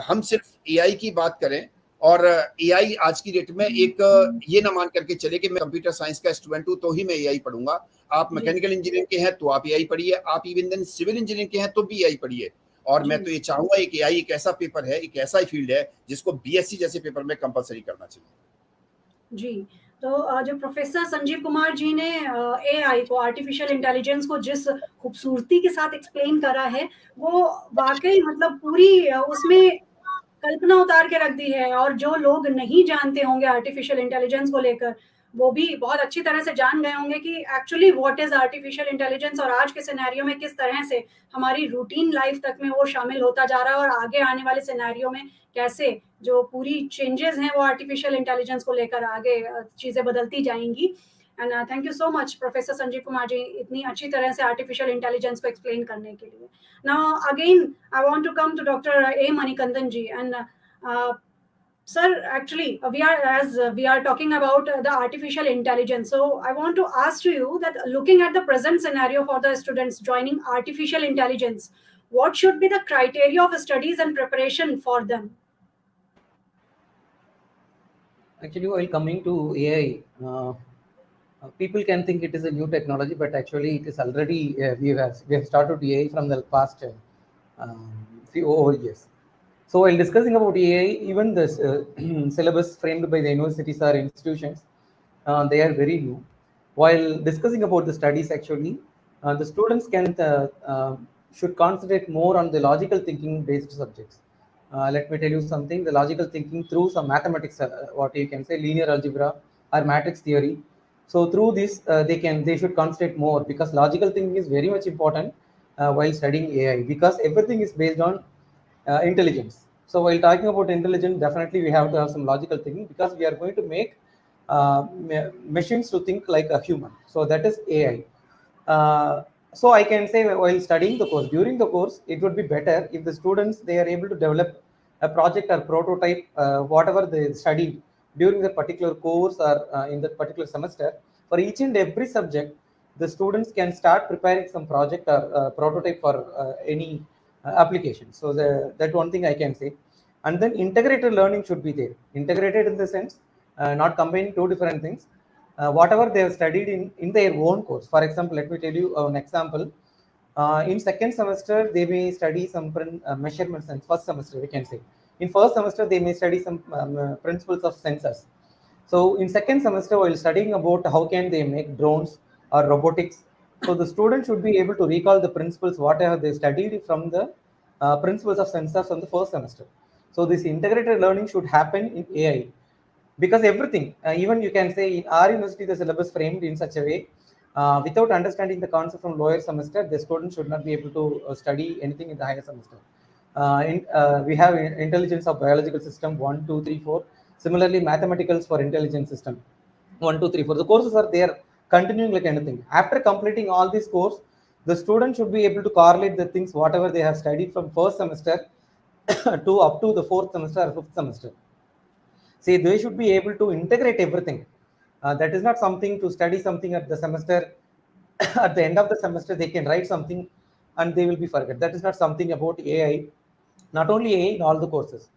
हम सिर्फ एआई की बात करें और एआई आज की डेट में एक ये ना मान करके चले कि मैं कंप्यूटर साइंस का स्टूडेंट हूं तो ही मैं एआई पढ़ूंगा। आप मैकेनिकल इंजीनियरिंग के हैं तो आप एआई पढ़िए, आप इवन देन सिविल इंजीनियरिंग के हैं तो भी एआई पढ़िए। और मैं तो ये चाहूंगा कि एआई एक ऐसा पेपर है, एक ऐसा फील्ड है जिसको बीएससी जैसे पेपर में कंपलसरी करना चाहिए। जी, तो जो प्रोफेसर संजीव कुमार जी ने एआई को, आर्टिफिशियल इंटेलिजेंस को जिस खूबसूरती के साथ एक्सप्लेन करा है, वो वाकई मतलब पूरी उसमें कल्पना उतार के रख दी है। और जो लोग नहीं जानते होंगे आर्टिफिशियल इंटेलिजेंस को लेकर, वो भी बहुत अच्छी तरह से जान गए होंगे कि actually what is artificial intelligence, और आज के सिनेरियो में किस तरह से हमारी रूटीन लाइफ तक में वो शामिल होता जा रहा है, और आगे आने वाले सिनेरियो में कैसे जो पूरी चेंजेस हैं वो आर्टिफिशियल इंटेलिजेंस को लेकर आगे चीज़ें बदलती जाएंगी। And thank you so much professor Sanjeev Kumar ji, इतनी अच्छी तरह से आर्टिफिशियल इंटेलिजेंस को एक्सप्लेन करने के लिए। Now again I want to come to doctor A Manikandan ji, and sir, actually we are talking about the artificial intelligence, so I want to ask to you that looking at the present scenario for the students joining artificial intelligence, what should be the criteria of studies and preparation for them? Actually, while coming to AI, people can think it is a new technology, but actually it is already we have started AI from the past few years. So while discussing about AI, even the syllabus framed by the universities or institutions, they are very new. While discussing about the studies, actually, the students should concentrate more on the logical thinking based subjects. Let me tell you something, the logical thinking through some mathematics, what you can say linear algebra or matrix theory. So through this, they should concentrate more, because logical thinking is very much important while studying AI, because everything is based on intelligence. So while talking about intelligence, definitely we have to have some logical thinking, because we are going to make machines to think like a human. So that is AI. So I can say while studying the course, during the course, it would be better if the students, they are able to develop a project or prototype, whatever they studied during the particular course or in that particular semester. For each and every subject, the students can start preparing some project or prototype for any application. So that one thing I can say. And then integrated learning should be there. Integrated in the sense, not combining two different things. Whatever they have studied in their own course. For example, let me tell you an example. In second semester, they may study some measurements, and first semester, we can say. In first semester, they may study some principles of sensors. So in second semester, while studying about how can they make drones or robotics, so the student should be able to recall the principles, whatever they studied from the principles of sensors on the first semester. So this integrated learning should happen in AI, because everything, even you can say in our university, the syllabus framed in such a way, without understanding the concept from lower semester, the student should not be able to study anything in the higher semester. We have intelligence of biological system 1, 2, 3, 4. Similarly, mathematicals for intelligence system 1, 2, 3, 4. The courses are there continuing like anything. After completing all these courses, the student should be able to correlate the things whatever they have studied from first semester to up to the fourth semester or fifth semester. See, they should be able to integrate everything. That is not something to study something at the semester. At the end of the semester, they can write something and they will be forget. That is not something about AI. Not only AI, in all the courses.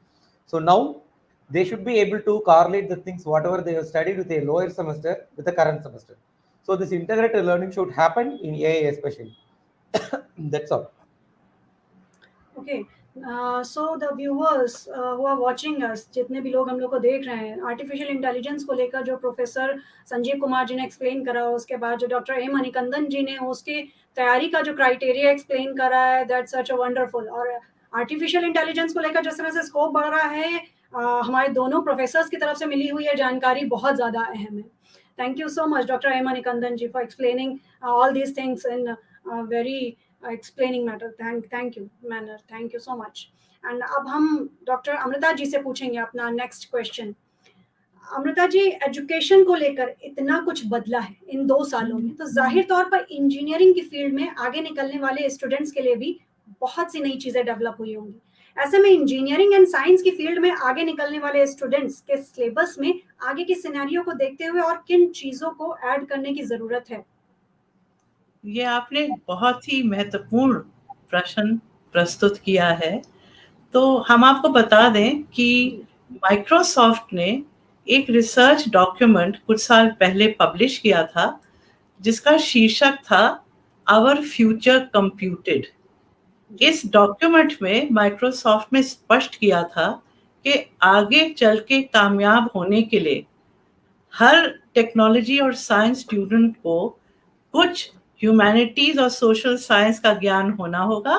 So now they should be able to correlate the things whatever they have studied with a lower semester with the current semester. So this integrated learning should happen in AI especially. That's all. Okay. So the viewers who are watching us, जितने भी लोग हम लोग को देख रहे हैं, artificial intelligence को लेकर जो प्रोफेसर संजीव कुमार जी ने एक्सप्लेन करा, उसके बाद जो डॉक्टर ए मणिकंदन जी ने उसकी तैयारी का जो क्राइटेरिया एक्सप्लेन करा है, दैट्स सच अ वंडरफुल. और आर्टिफिशियल इंटेलिजेंस को लेकर जिस तरह से स्कोप बढ़ रहा है, हमारे दोनों प्रोफेसर्स की तरफ से मिली हुई है जानकारी बहुत ज़्यादा अहम है. Thank you so much, Dr. A. Manikandan ji, for explaining all these things in very explaining matter. Thank you, manner. Thank you so much. And अब हम डॉक्टर अमृता जी से पूछेंगे अपना next question. Amrita ji, education को लेकर इतना कुछ बदला है इन 2 सालों में, तो जाहिर तौर पर इंजीनियरिंग की फील्ड में आगे निकलने वाले स्टूडेंट्स के लिए भी बहुत सी नई चीजें डेवलप हुई होंगी. ऐसे में इंजीनियरिंग एंड साइंस की फील्ड में आगे निकलने वाले स्टूडेंट्स के सिलेबस में आगे की सिनेरियो को देखते हुए और किन चीजों को ऐड करने की जरूरत है? ये आपने बहुत ही महत्वपूर्ण प्रश्न प्रस्तुत किया है. तो हम आपको बता दें कि माइक्रोसॉफ्ट ने एक रिसर्च डॉक्यूमेंट कुछ साल पहले पब्लिश किया था, जिसका शीर्षक था आवर फ्यूचर कंप्यूटेड. इस डॉक्यूमेंट में माइक्रोसॉफ्ट ने स्पष्ट किया था कि आगे चल के कामयाब होने के लिए हर टेक्नोलॉजी और साइंस स्टूडेंट को कुछ ह्यूमैनिटीज और सोशल साइंस का ज्ञान होना होगा,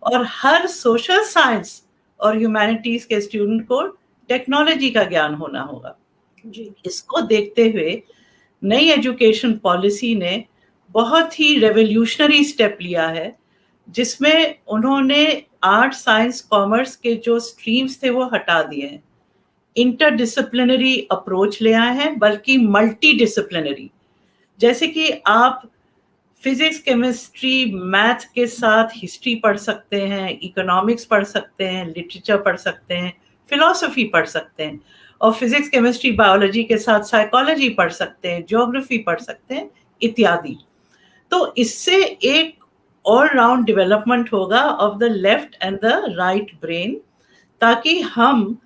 और हर सोशल साइंस और ह्यूमैनिटीज के स्टूडेंट को टेक्नोलॉजी का ज्ञान होना होगा. इसको देखते हुए नई एजुकेशन पॉलिसी ने बहुत ही रेवोल्यूशनरी स्टेप लिया है, जिसमें उन्होंने आर्ट, साइंस, कॉमर्स के जो स्ट्रीम्स थे वो हटा दिए हैं. इंटरडिसिप्लिनरी अप्रोच ले आए हैं, बल्कि मल्टी डिसिप्लिनरी. जैसे कि आप फिजिक्स, केमिस्ट्री, मैथ के साथ हिस्ट्री पढ़ सकते हैं, इकोनॉमिक्स पढ़ सकते हैं, लिटरेचर पढ़ सकते हैं, फिलॉसफी पढ़ सकते हैं, और फिजिक्स, केमिस्ट्री, बायोलॉजी के साथ साइकोलॉजी पढ़ सकते हैं, ज्योग्राफी पढ़ सकते हैं, इत्यादि. तो इससे एक ऑल राउंड डेवलपमेंट होगा of the left and the right brain, ताकि हम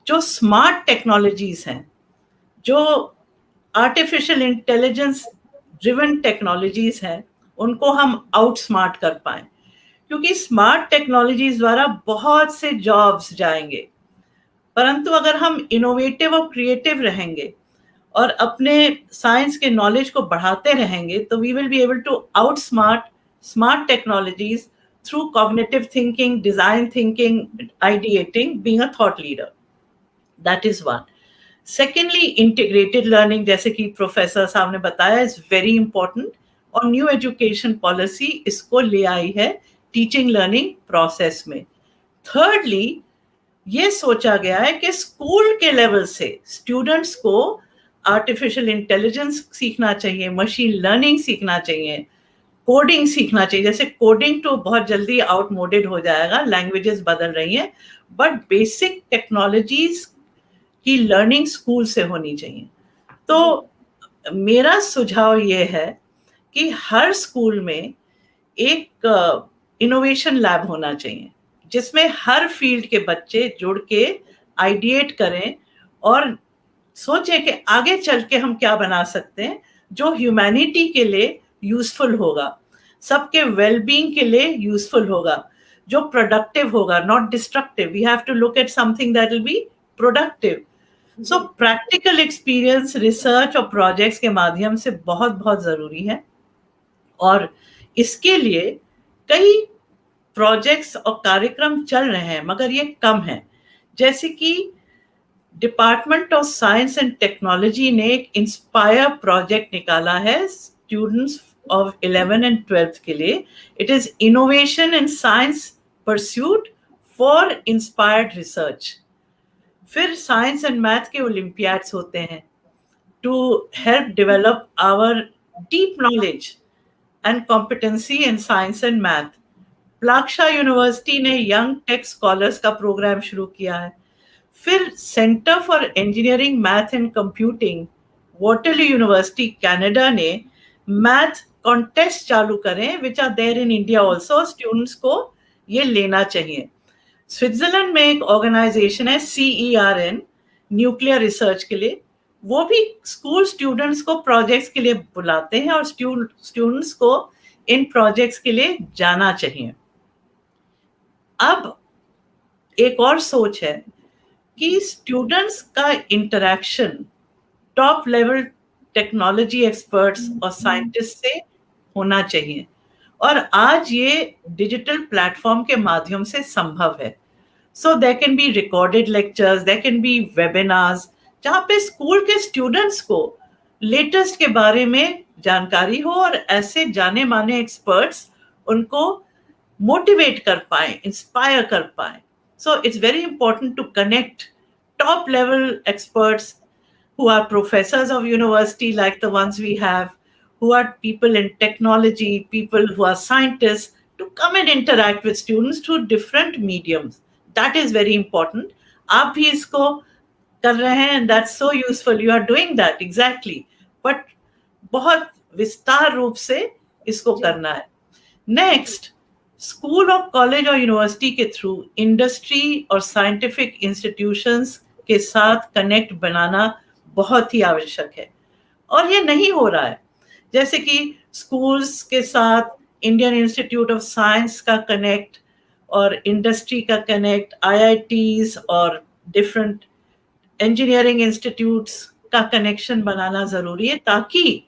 जो स्मार्ट टेक्नोलॉजीज हैं, जो आर्टिफिशियल इंटेलिजेंस ड्रिवन टेक्नोलॉजीज हैं, उनको हम आउट स्मार्ट कर पाएं. क्योंकि स्मार्ट टेक्नोलॉजीज द्वारा बहुत से जॉब्स जाएंगे, परंतु अगर हम इनोवेटिव और क्रिएटिव रहेंगे और अपने साइंस के नॉलेज को बढ़ाते रहेंगे, तो we will be able to outsmart technologies through cognitive thinking, design thinking, ideating, being a thought leader. That is one. Secondly, integrated learning, जैसे कि प्रोफेसर साहब ने बताया, इज वेरी इंपॉर्टेंट, और न्यू एजुकेशन पॉलिसी इसको ले आई है टीचिंग लर्निंग प्रोसेस में. थर्डली, ये सोचा गया है कि स्कूल के लेवल से स्टूडेंट्स को आर्टिफिशियल इंटेलिजेंस सीखना चाहिए, मशीन लर्निंग सीखना चाहिए, कोडिंग सीखना चाहिए। जैसे कोडिंग तो बहुत जल्दी आउटमोडेड हो जाएगा, लैंग्वेजेस बदल रही हैं, बट बेसिक टेक्नोलॉजीज की लर्निंग स्कूल से होनी चाहिए। तो मेरा सुझाव ये है कि हर स्कूल में एक इनोवेशन लैब होना चाहिए, जिसमें हर फील्ड के बच्चे जुड़ के आइडिएट करें और सोचें कि आगे चल के हम क्या बना सकते हैं जो ह्यूमैनिटी के लिए यूजफुल होगा, सबके वेलबींग के लिए यूजफुल होगा, जो प्रोडक्टिव होगा, not destructive. We have to look at something that will be productive. So practical experience, research और प्रोजेक्ट्स के माध्यम से बहुत बहुत जरूरी है, और इसके लिए कई प्रोजेक्ट्स और कार्यक्रम चल रहे हैं, मगर ये कम है। जैसे कि department of science and technology ने एक इंस्पायर प्रोजेक्ट निकाला है स्टूडेंट्स ऑफ 11 एंड 12 के लिए। It is innovation in science pursuit for inspired research. फिर साइंस एंड मैथ के ओलंपियाड्स होते हैं to help develop our deep knowledge and competency in science and math. Plaksha university ने young tech scholars का program शुरू किया है। फिर center for engineering math and computing, Waterloo university Canada ने मैथ कॉन्टेस्ट चालू करें, which are there in India also. Students को ये लेना चाहिए। स्विट्जरलैंड में एक ऑर्गेनाइजेशन है CERN, न्यूक्लियर रिसर्च के लिए। वो भी स्कूल स्टूडेंट्स को प्रोजेक्ट्स के लिए बुलाते हैं और स्टूडेंट्स को इन प्रोजेक्ट्स के लिए जाना चाहिए। अब एक और सोच है कि स्टूडेंट्स का interaction top level technology experts और साइंटिस्ट से होना चाहिए, और आज ये डिजिटल प्लेटफॉर्म के माध्यम से संभव है। So there can be recorded lectures, there can be webinars, जहाँ पे स्कूल के स्टूडेंट्स को लेटेस्ट के बारे में जानकारी हो और ऐसे जाने माने एक्सपर्ट्स उनको मोटिवेट कर पाए, इंस्पायर कर पाए। So it's very important to connect top level experts who are professors of university like the ones we have, who are people in technology, people who are scientists, to come and interact with students through different mediums. That is very important. आप भी इसको कर रहे हैं, and that's so useful. You are doing that exactly. But बहुत विस्तार रूप से इसको करना है। Next, स्कूल और कॉलेज और यूनिवर्सिटी के थ्रू इंडस्ट्री और साइंटिफिक इंस्टीट्यूशंस के साथ कनेक्ट बनाना बहुत ही आवश्यक है, और ये नहीं हो रहा है। जैसे कि स्कूल्स के साथ इंडियन इंस्टीट्यूट ऑफ साइंस का कनेक्ट और इंडस्ट्री का कनेक्ट, IITs और डिफरेंट इंजीनियरिंग इंस्टीट्यूट्स का कनेक्शन बनाना जरूरी है, ताकि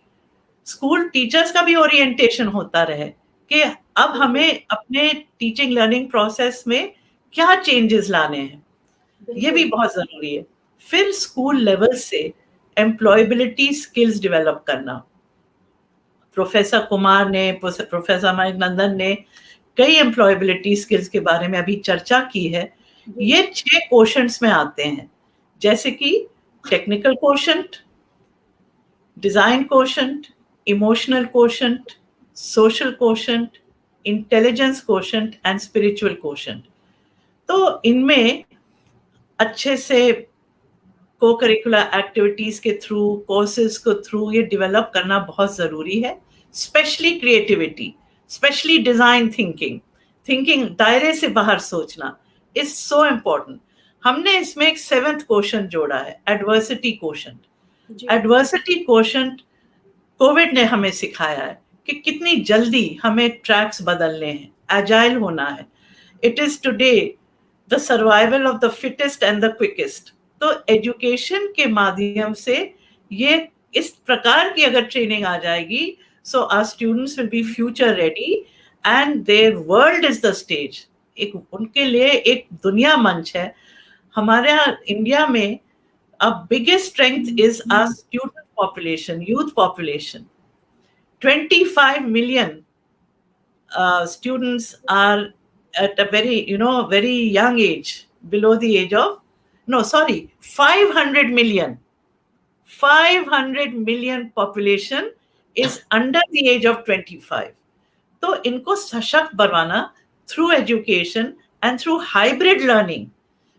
स्कूल टीचर्स का भी ओरिएंटेशन होता रहे कि अब हमें अपने टीचिंग लर्निंग प्रोसेस में क्या चेंजेस लाने हैं। ये भी बहुत जरूरी है। फिर स्कूल लेवल से एम्प्लॉयबिलिटी स्किल्स डेवलप करना। प्रोफेसर कुमार ने, प्रोफेसर मयंक नंदन ने कई एम्प्लॉयबिलिटी स्किल्स के बारे में अभी चर्चा की है। ये 6 क्वोशंट्स में आते हैं, जैसे कि technical quotient, design quotient, emotional quotient, social quotient, intelligence quotient and spiritual quotient। तो इनमें अच्छे से को-करिकुलर एक्टिविटीज के थ्रू, कोर्सेज के थ्रू ये डेवलप करना बहुत जरूरी है। Specially creativity, specially design thinking दायरे से बाहर सोचना इज सो इम्पोर्टेंट। हमने इसमें एक 7th क्वेश्चन जोड़ा है, adversity quotient. Adversity quotient Covid ने हमें सिखाया है कि कितनी जल्दी हमें ट्रैक्स बदलने हैं, एजाइल होना है। It is today the survival of the fittest and the quickest. तो एजुकेशन के माध्यम से ये इस प्रकार की अगर ट्रेनिंग आ जाएगी, so our students will be future ready and their world is the stage. एक उनके लिए एक दुनिया मंच है। हमारे इंडिया में biggest strength is our student population, youth population. 25 million students are at a very young age, below the age of, 500 million. 500 million population is under the age of 25. तो इनको सशक्त बनवाना through education and through hybrid learning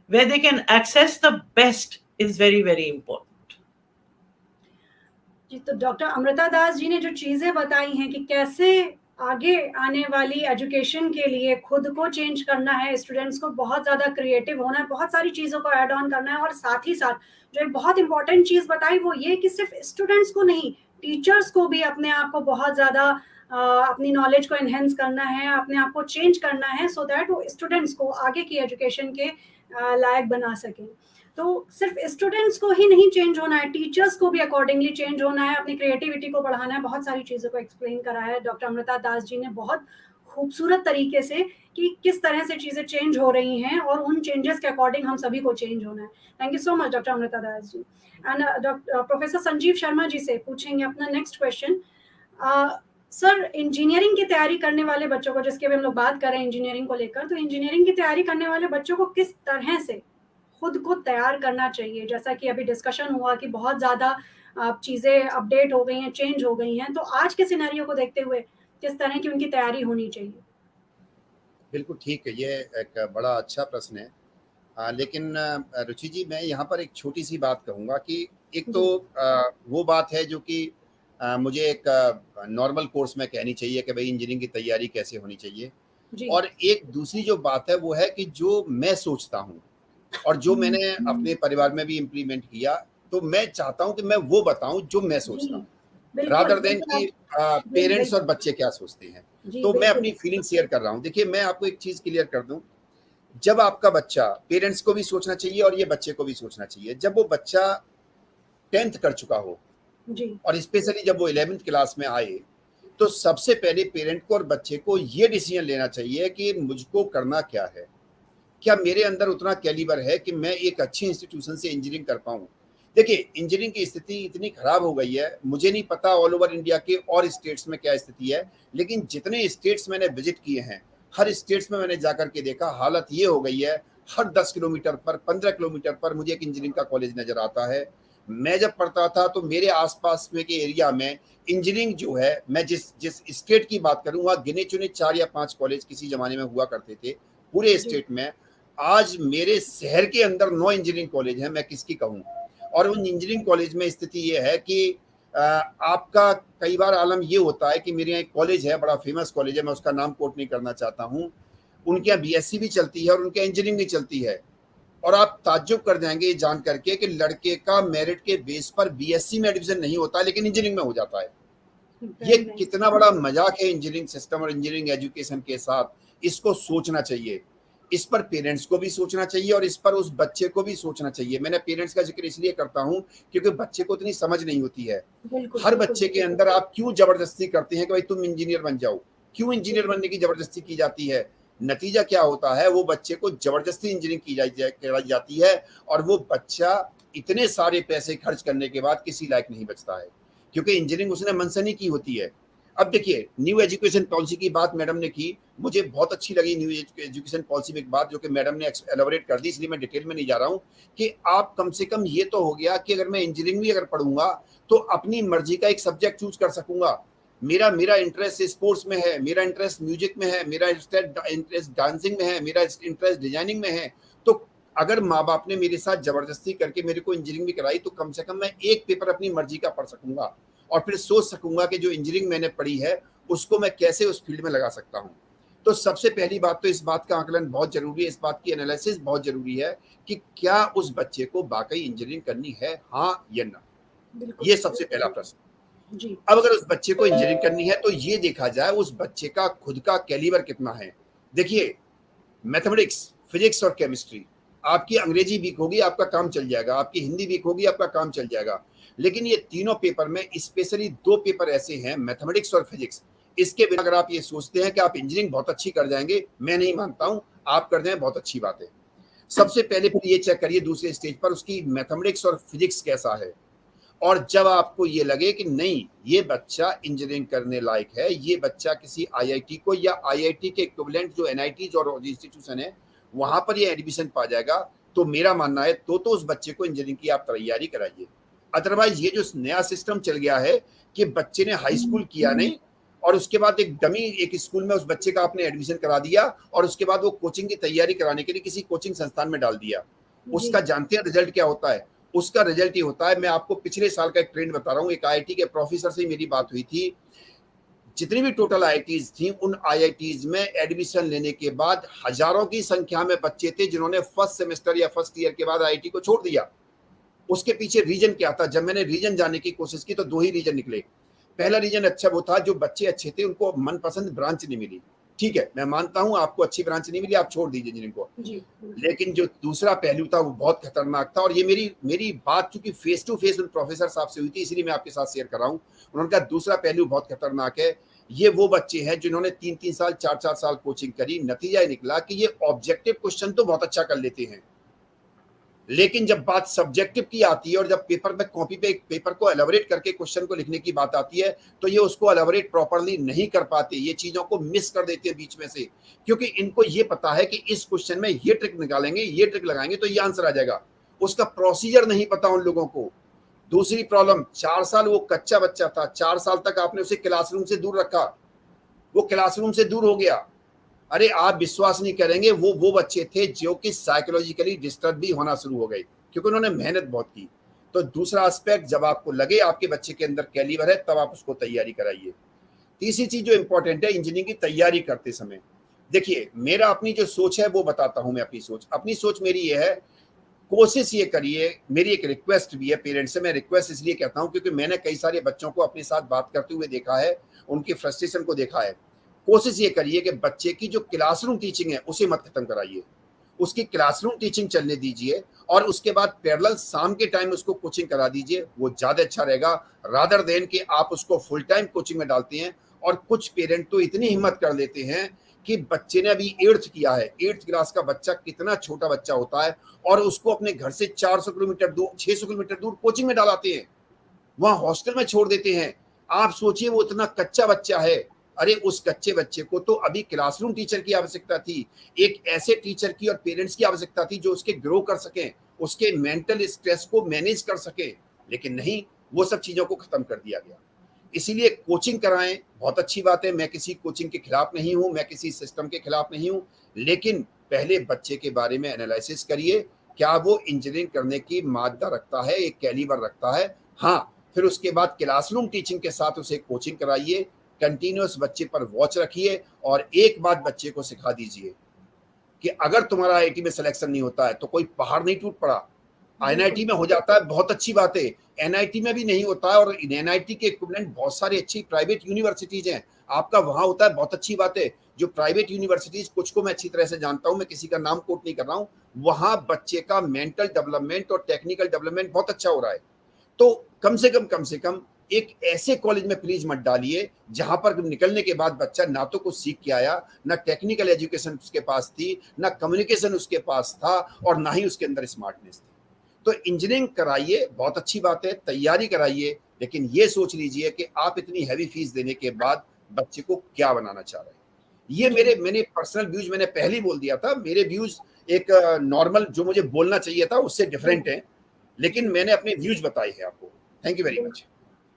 where they can access the best is very, very important. जी, तो doctor Amrita Das जी ने जो चीज़ें बताई हैं कि कैसे आगे आने वाली एजुकेशन के लिए खुद को चेंज करना है, स्टूडेंट्स को बहुत ज़्यादा क्रिएटिव होना है, बहुत सारी चीज़ों को ऐड ऑन करना है और साथ ही साथ जो एक बहुत इंपॉर्टेंट चीज़ बताई वो ये कि सिर्फ स्टूडेंट्स को नहीं, टीचर्स को भी अपने आप को बहुत ज़्यादा अपनी नॉलेज को एनहेंस करना है, अपने आप को चेंज करना है सो दैट वो स्टूडेंट्स को आगे की एजुकेशन के लायक बना सकें। तो सिर्फ स्टूडेंट्स को ही नहीं चेंज होना है, टीचर्स को भी अकॉर्डिंगली चेंज होना है, अपनी क्रिएटिविटी को बढ़ाना है। बहुत सारी चीज़ों को एक्सप्लेन करा है डॉक्टर अमृता दास जी ने बहुत खूबसूरत तरीके से कि किस तरह से चीज़ें चेंज हो रही हैं और उन चेंजेस के अकॉर्डिंग हम सभी को चेंज होना है। Thank you so much doctor Amrita Das ji. And professor Sanjeev Sharma ji से पूछेंगे अपना नेक्स्ट क्वेश्चन। सर, इंजीनियरिंग की तैयारी करने वाले बच्चों को, जिसके भी हम लोग बात कर रहे हैं इंजीनियरिंग को लेकर, तो इंजीनियरिंग की तैयारी करने वाले बच्चों को किस तरह से खुद को तैयार करना चाहिए? जैसा कि अभी डिस्कशन हुआ कि बहुत ज़्यादा चीज़ें अपडेट हो गई हैं, चेंज हो गई हैं, तो आज के सिनेरियो को देखते हुए किस तरह की उनकी तैयारी होनी चाहिए? बिल्कुल ठीक है, ये एक बड़ा अच्छा प्रश्न है। लेकिन रुचि जी, मैं यहाँ पर एक छोटी सी बात कहूँगा कि एक तो वो बात है जो कि मुझे एक नॉर्मल कोर्स में कहनी चाहिए कि भाई इंजीनियरिंग की तैयारी कैसे होनी चाहिए, और एक दूसरी जो बात है वो है कि जो मैं सोचता हूँ और जो मैंने अपने परिवार में भी इम्प्लीमेंट किया, तो मैं चाहता हूँ कि मैं वो बताऊं जो मैं सोचता हूँ, रादर देन कि पेरेंट्स और बच्चे क्या सोचते हैं। तो मैं अपनी फीलिंग शेयर कर रहा हूँ। देखिए, मैं आपको एक चीज क्लियर कर दूं, जब आपका बच्चा, पेरेंट्स को भी सोचना चाहिए और ये बच्चे को भी सोचना चाहिए, जब वो बच्चा 10th कर चुका हो और स्पेशली जब वो 11th क्लास में आए, तो सबसे पहले पेरेंट को और बच्चे को ये डिसीजन लेना चाहिए कि मुझको करना क्या है, क्या मेरे अंदर उतना कैलिबर है कि मैं एक अच्छी इंस्टीट्यूशन से इंजीनियरिंग कर पाऊं। देखिए, इंजीनियरिंग की स्थिति इतनी खराब हो गई है, मुझे नहीं पता ऑल ओवर इंडिया के और स्टेट्स में क्या स्थिति है, लेकिन जितने स्टेट्स मैंने विजिट किए हैं, हर स्टेट्स में मैंने जाकर के देखा, हालत ये हो गई है, हर 10 किलोमीटर पर, 15 किलोमीटर पर मुझे एक इंजीनियरिंग का कॉलेज नजर आता है। मैं जब पढ़ता था तो मेरे आसपास में के एरिया में इंजीनियरिंग जो है, मैं जिस स्टेट की बात करूं, वहाँ गिने चुने 4 या 5 कॉलेज किसी जमाने में हुआ करते थे पूरे स्टेट में। आज मेरे शहर के अंदर 9 इंजीनियरिंग कॉलेज हैं, मैं किसकी कहूँ। और उन इंजीनियरिंग कॉलेज में स्थिति ये है कि आपका कई बार आलम ये होता है कि मेरे यहाँ एक कॉलेज है, बड़ा फेमस कॉलेज है, मैं उसका नाम कोट नहीं करना चाहता हूँ, उनके यहाँ बीएससी भी चलती है और उनके इंजीनियरिंग भी चलती है, और आप ताज्जुब कर जाएंगे जान करके कि लड़के का मेरिट के बेस पर बीएससी में एडमिशन नहीं होता लेकिन इंजीनियरिंग में हो जाता है। ये कितना बड़ा मजाक है इंजीनियरिंग सिस्टम और इंजीनियरिंग एजुकेशन के साथ। इसको सोचना चाहिए, इस पर पेरेंट्स को भी सोचना चाहिए और इस पर उस बच्चे को भी सोचना चाहिए। मैंने पेरेंट्स का जिक्र इसलिए करता हूं क्योंकि बच्चे को इतनी समझ नहीं होती है। हर बच्चे के अंदर आप क्यों जबरदस्ती करते हैं कि भाई तुम इंजीनियर बन जाओ, क्यों इंजीनियर बनने की जबरदस्ती की जाती है? नतीजा क्या होता है, वो बच्चे को जबरदस्ती इंजीनियरिंग कराई जाती है और वो बच्चा इतने सारे पैसे खर्च करने के बाद किसी लायक नहीं बचता है, क्योंकि इंजीनियरिंग उसने मन से नहीं की होती है। अब देखिए, न्यू एजुकेशन पॉलिसी की बात मैडम ने की, मुझे बहुत अच्छी लगी न्यू एजुकेशन पॉलिसी में एक बात जो कि मैडम ने एलोबरेट कर दी, इसलिए मैं डिटेल में नहीं जा रहा हूँ, कि आप कम से कम ये तो हो गया कि अगर मैं इंजीनियरिंग भी अगर पढ़ूंगा तो अपनी मर्जी का एक सब्जेक्ट चूज कर सकूंगा। मेरा इंटरेस्ट स्पोर्ट्स में है, मेरा इंटरेस्ट म्यूजिक में है, मेरा इंटरेस्ट डांसिंग में है, मेरा इंटरेस्ट डिजाइनिंग में है, तो अगर माँ बाप ने मेरे साथ जबरदस्ती करके मेरे को इंजीनियरिंग भी कराई तो कम से कम मैं एक पेपर अपनी मर्जी का पढ़ सकूंगा और फिर सोच सकूंगा कि जो इंजीनियरिंग मैंने पढ़ी है उसको मैं कैसे उस फील्ड में लगा सकता हूँ। तो सबसे पहली बात तो इस बात का आकलन बहुत जरूरी है, इस बात की एनालिसिस बहुत जरूरी है कि क्या उस बच्चे को वाकई इंजीनियरिंग करनी है, हाँ या ना। ये सबसे पहला प्रश्न। अब अगर उस बच्चे को इंजीनियरिंग करनी है तो ये देखा जाए उस बच्चे का खुद का कैलिबर कितना है। देखिए, मैथमेटिक्स, फिजिक्स और केमिस्ट्री, आपकी अंग्रेजी वीक होगी आपका काम चल जाएगा, आपकी हिंदी वीक होगी आपका काम चल जाएगा, लेकिन ये तीनों पेपर में स्पेशली 2 पेपर ऐसे हैं, मैथमेटिक्स और फिजिक्स, इसके बिना अगर आप ये सोचते हैं कि आप इंजीनियरिंग बहुत अच्छी कर जाएंगे, मैं नहीं मानता हूं। आप कर दें बहुत अच्छी बात है। सबसे पहले फिर ये चेक करिए दूसरे स्टेज पर उसकी मैथमेटिक्स और फिजिक्स कैसा है, और जब आपको ये लगे कि नहीं ये बच्चा इंजीनियरिंग करने लायक है, ये बच्चा किसी आईआईटी को या आईआईटी के इक्विवेलेंट जो एनआईटीज और इंस्टीट्यूशन है वहां पर ये एडमिशन पा जाएगा, तो मेरा मानना है तो उस बच्चे को इंजीनियरिंग की आप तैयारी कराइए। अदरवाइज ये जो नया सिस्टम चल गया है कि बच्चे ने हाई स्कूल किया नहीं और उसके बाद एक डमी एक स्कूल में उस बच्चे का आपने एडमिशन करा दिया और उसके बाद वो कोचिंग की तैयारी कराने के लिए किसी कोचिंग संस्थान में डाल दिया। उसका जानते हैं रिजल्ट क्या होता है? उसका रिजल्ट ये होता है, मैं आपको पिछले साल का एक ट्रेंड बता रहा हूँ, एक आईआईटी के प्रोफेसर से मेरी बात हुई थी। जितनी भी टोटल आईआईटीज थी, उन आईआईटीज में एडमिशन लेने के बाद हजारों की संख्या में बच्चे थे जिन्होंने फर्स्ट सेमेस्टर या फर्स्ट ईयर के बाद आईआईटी को छोड़ दिया। उसके पीछे रीजन क्या था? जब मैंने रीजन जानने की कोशिश की तो 2 ही रीजन निकले। पहला रीजन अच्छा वो था, जो बच्चे अच्छे थे उनको मनपसंद ब्रांच नहीं मिली। ठीक है, मैं मानता हूं आपको अच्छी ब्रांच नहीं मिली, आप छोड़ दीजिए जिनको। लेकिन जो दूसरा पहलू था वो बहुत खतरनाक था, और ये मेरी बात चूंकि फेस टू फेस उन प्रोफेसर साहब से हुई थी, इसलिए मैं आपके साथ शेयर कर रहा हूं। उन्होंने कहा दूसरा पहलू बहुत खतरनाक है, ये वो बच्चे हैं जिन्होंने 3-3 साल 4-4 साल कोचिंग करी, नतीजा ये निकला कि ये ऑब्जेक्टिव क्वेश्चन तो बहुत अच्छा कर लेते हैं, लेकिन जब बात सब्जेक्टिव की आती है और जब पेपर में कॉपी पे पेपर को एलाबोरेट करके क्वेश्चन को लिखने की बात आती है तो ये उसको एलाबोरेट प्रॉपर्ली नहीं कर पाते, ये चीजों को मिस कर देते हैं बीच में से, क्योंकि इनको ये पता है कि इस क्वेश्चन में ये ट्रिक निकालेंगे, ये ट्रिक लगाएंगे तो ये आंसर आ जाएगा। उसका प्रोसीजर नहीं पता उन लोगों को। दूसरी प्रॉब्लम, 4 साल वो कच्चा बच्चा था, 4 साल तक आपने उसे क्लासरूम से दूर रखा, वो क्लासरूम से दूर हो गया। अरे आप विश्वास नहीं करेंगे, वो बच्चे थे जो कि साइकोलॉजिकली डिस्टर्ब भी होना शुरू हो गए, क्योंकि उन्होंने मेहनत बहुत की। तो दूसरा एस्पेक्ट, जब आपको लगे आपके बच्चे के अंदर कैलिबर है तब आप उसको तैयारी कराइए। तीसरी चीज जो इंपॉर्टेंट है इंजीनियरिंग की तैयारी करते समय, देखिए मेरा अपनी जो सोच है वो बताता हूं मैं। अपनी सोच मेरी ये है, कोशिश ये करिए, मेरी एक रिक्वेस्ट भी है पेरेंट्स से, मैं रिक्वेस्ट इसलिए कहता हूं क्योंकि मैंने कई सारे बच्चों को अपने साथ बात करते हुए देखा है, उनकी फ्रस्ट्रेशन को देखा है। कोशिश ये करिए कि बच्चे की जो क्लासरूम टीचिंग है उसे मत खत्म कराइए, उसकी क्लासरूम टीचिंग चलने दीजिए और उसके बाद पैरेलल शाम के टाइम उसको कोचिंग करा दीजिए, वो ज्यादा अच्छा रहेगा रादर देन कि आप उसको फुल टाइम कोचिंग में डालते हैं। और कुछ पेरेंट तो इतनी हिम्मत कर लेते हैं कि बच्चे ने अभी 8th किया है, 8th क्लास का बच्चा कितना छोटा बच्चा होता है, और उसको अपने घर से 400 किलोमीटर दूर 600 किलोमीटर दूर कोचिंग में डालाते हैं, वहां हॉस्टल में छोड़ देते हैं। आप सोचिए वो इतना कच्चा बच्चा है, अरे उस कच्चे बच्चे को तो अभी क्लासरूम टीचर की आवश्यकता थी, एक ऐसे टीचर की और पेरेंट्स की आवश्यकता थी जो उसके ग्रो कर सकें, उसके मेंटल स्ट्रेस को मैनेज कर सके, लेकिन नहीं, वो सब चीजों को खत्म कर दिया गया। इसीलिए कोचिंग कराएं, बहुत अच्छी बात है, मैं किसी कोचिंग के खिलाफ नहीं हूं, मैं किसी सिस्टम के खिलाफ नहीं हूं, लेकिन पहले बच्चे के बारे में एनालिसिस करिए, क्या वो इंजीनियरिंग करने की मादा रखता है, एक कैलिबर रखता है। हाँ, फिर उसके बाद क्लासरूम टीचिंग के साथ उसे कोचिंग कराइए, कंटिन्यूअस बच्चे पर वॉच रखिए, और एक बात बच्चे को सिखा दीजिए कि अगर तुम्हारा आईआईटी में सिलेक्शन नहीं होता है तो कोई पहाड़ नहीं टूट पड़ा, एनआईटी में हो जाता है, बहुत अच्छी बात है, एनआईटी में भी नहीं होता है, और एनआईटी के इक्विवेलेंट बहुत सारी अच्छी प्राइवेट यूनिवर्सिटीज हैं, आपका वहां होता है, बहुत अच्छी बात है। जो प्राइवेट यूनिवर्सिटीज, कुछ को मैं अच्छी तरह से जानता हूं, मैं किसी का नाम कोट नहीं कर रहा हूं, वहां बच्चे का मेंटल डेवलपमेंट और टेक्निकल डेवलपमेंट बहुत अच्छा हो रहा है। तो कम से कम एक ऐसे कॉलेज में प्लीज मत डालिए जहां पर निकलने के बाद बच्चा ना तो कुछ सीख के आया, ना टेक्निकल एजुकेशन उसके पास थी, ना कम्युनिकेशन उसके पास था, और ना ही उसके अंदर स्मार्टनेस थी। तो इंजीनियरिंग कराइए, बहुत अच्छी बात है, तैयारी कराइए, लेकिन ये सोच लीजिए कि आप इतनी हैवी फीस देने के बाद बच्चे को क्या बनाना चाह रहे हैं। ये मैंने पर्सनल व्यूज मैंने पहले ही बोल दिया था, मेरे व्यूज एक नॉर्मल जो मुझे बोलना चाहिए था उससे डिफरेंट है, लेकिन मैंने अपने व्यूज बताए हैं आपको। Thank you very much.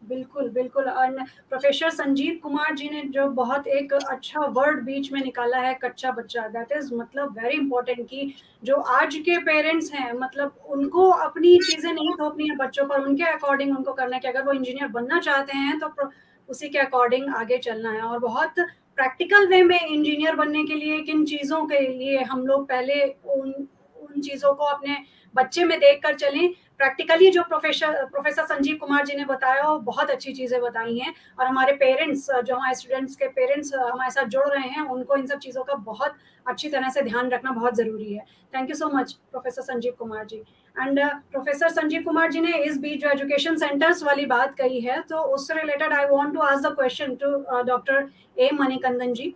बिल्कुल। और प्रोफेसर संजीव कुमार जी ने जो बहुत एक अच्छा वर्ड बीच में निकाला है, कच्चा बच्चा, दैट इज मतलब वेरी इंपॉर्टेंट, कि जो आज के पेरेंट्स हैं मतलब उनको अपनी चीजें नहीं थोपनी है बच्चों पर, उनके अकॉर्डिंग उनको करना है कि अगर वो इंजीनियर बनना चाहते हैं तो उसी के अकॉर्डिंग आगे चलना है। और बहुत प्रैक्टिकल वे में इंजीनियर बनने के लिए किन चीज़ों के लिए हम लोग पहले उन चीज़ों को अपने बच्चे में देख कर चलें। प्रैक्टिकली जो प्रोफेसर संजीव कुमार जी ने बताया वो बहुत अच्छी चीज़ें बताई हैं, और हमारे पेरेंट्स, जो हमारे स्टूडेंट्स के पेरेंट्स हमारे साथ जुड़ रहे हैं, उनको इन सब चीज़ों का बहुत अच्छी तरह से ध्यान रखना बहुत ज़रूरी है। Thank you so much professor Sanjeev Kumar ji. And professor Sanjeev Kumar ji ने इस बीच जो एजुकेशन सेंटर्स वाली बात कही है, तो उससे related I want to ask the question to doctor A Manikandan ji.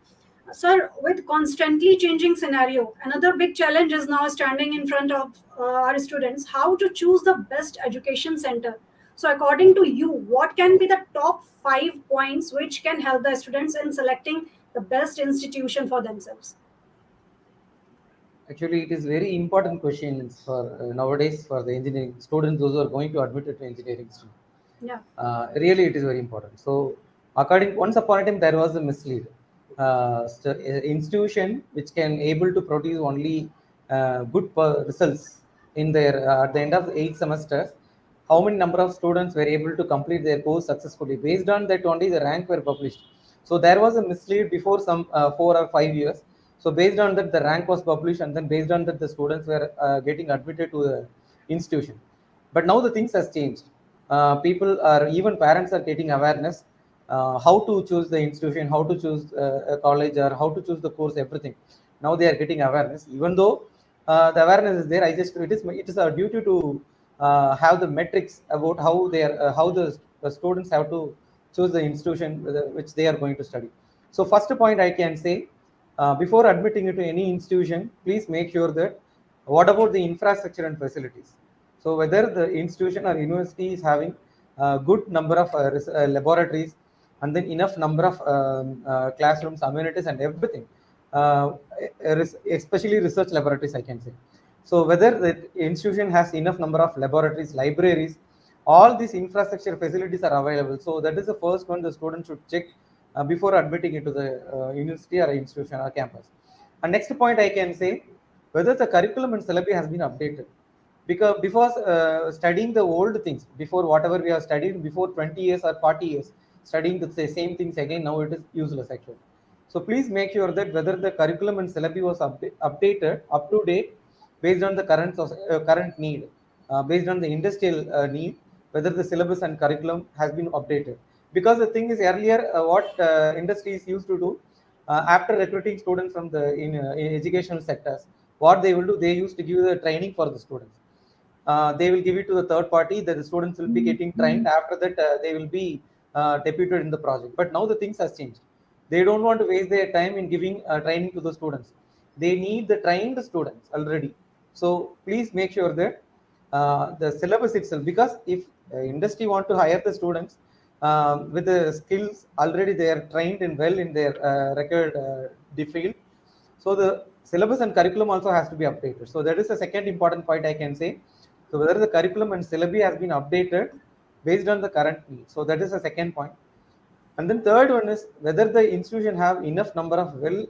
Sir, with constantly changing scenario, another big challenge is now standing in front of our students, how to choose the best education center. So according to you, what can be the top 5 points which can help the students in selecting the best institution for themselves? Actually, it is very important questions for nowadays for the engineering students, those who are going to admit to engineering student. Yeah. Really, it is very important. So Once upon a time, there was a mislead institution which can able to produce only good results in their at the end of the 8 semesters. How many number of students were able to complete their course successfully? Based on that, only the rank were published. So there was a mislead before some 4 or 5 years. So based on that, the rank was published, and then based on that, the students were getting admitted to the institution. But now the things has changed. People are, even parents are getting awareness how to choose the institution, how to choose a college, or how to choose the course, everything. Now they are getting awareness. Even though the awareness is there, it is our duty to have the metrics about how they are how the students have to choose the institution which they are going to study. So first point I can say, before admitting into any institution, please make sure that what about the infrastructure and facilities. So whether the institution or university is having a good number of laboratories, and then enough number of classrooms, amenities, and everything, especially research laboratories, I can say. So whether the institution has enough number of laboratories, libraries, all these infrastructure facilities are available. So that is the first one the student should check before admitting into the university or institution or campus. And next point I can say, whether the curriculum and syllabi has been updated. Because before studying the old things, before whatever we have studied before 20 years or 40 years, studying the same things again, now it is useless actually. So please make sure that whether the curriculum and syllabi was updated, up to date, based on the current need, based on the industrial need, whether the syllabus and curriculum has been updated. Because the thing is, earlier what industries used to do, after recruiting students from the in educational sectors, what they will do, they used to give the training for the students. They will give it to the third party that the students will be getting trained. After that, they will be deputed in the project. But now the things has changed. They don't want to waste their time in giving training to the students. They need the trained students already. So please make sure that the syllabus itself, because if industry want to hire the students with the skills already they are trained and well in their record field, so the syllabus and curriculum also has to be updated. So that is the second important point I can say. So whether the curriculum and syllabi has been updated based on the current need. So that is the second point. And then third one is whether the institution have enough number of well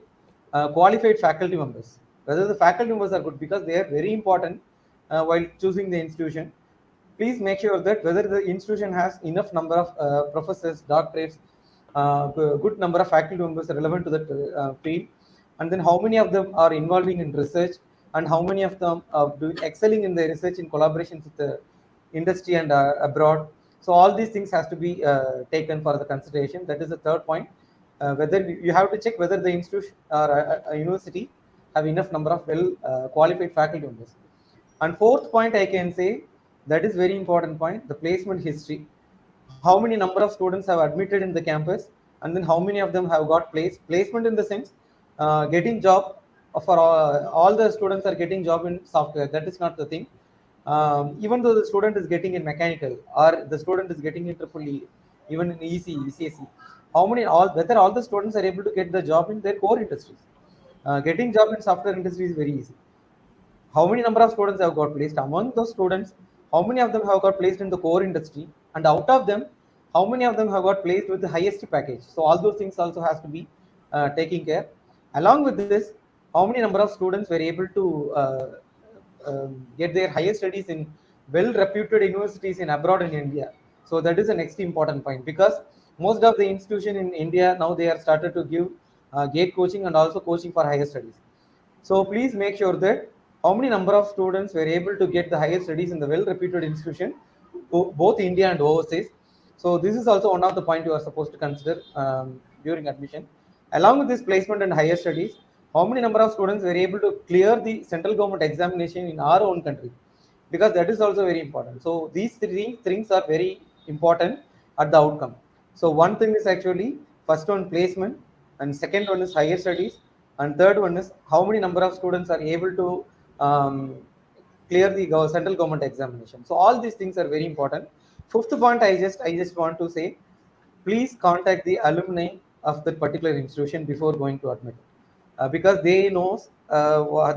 qualified faculty members. Whether the faculty members are good, because they are very important while choosing the institution. Please make sure that whether the institution has enough number of professors, doctorates, good number of faculty members relevant to that field, and then how many of them are involving in research, and how many of them are excelling in their research in collaboration with the industry and abroad. So all these things has to be taken for the consideration. That is the third point. Whether you have to check whether the institution or a university have enough number of well qualified faculty members. And fourth point I can say, that is very important point, the placement history. How many number of students have admitted in the campus, and then how many of them have got placement in the sense getting job. For all the students are getting job in software. That is not the thing. Even though the student is getting in mechanical, or the student is getting in EEE, even in EC, ECSE, whether all the students are able to get the job in their core industries. Getting job in software industry is very easy. How many number of students have got placed? Among those students, how many of them have got placed in the core industry? And out of them, how many of them have got placed with the highest package? So all those things also has to be taken care. Along with this, how many number of students were able to get their higher studies in well-reputed universities in abroad in India? So that is the next important point, because most of the institution in India now they are started to give GATE coaching and also coaching for higher studies. So please make sure that how many number of students were able to get the higher studies in the well-reputed institution, both India and overseas. So this is also one of the points you are supposed to consider during admission. Along with this placement and higher studies, how many number of students were able to clear the central government examination in our own country, because that is also very important. So these three things are very important at the outcome. So one thing is actually first one placement, and second one is higher studies, and third one is how many number of students are able to clear the central government examination. So all these things are very important. Fifth point, I just want to say, please contact the alumni of that particular institution before going to admit, because they knows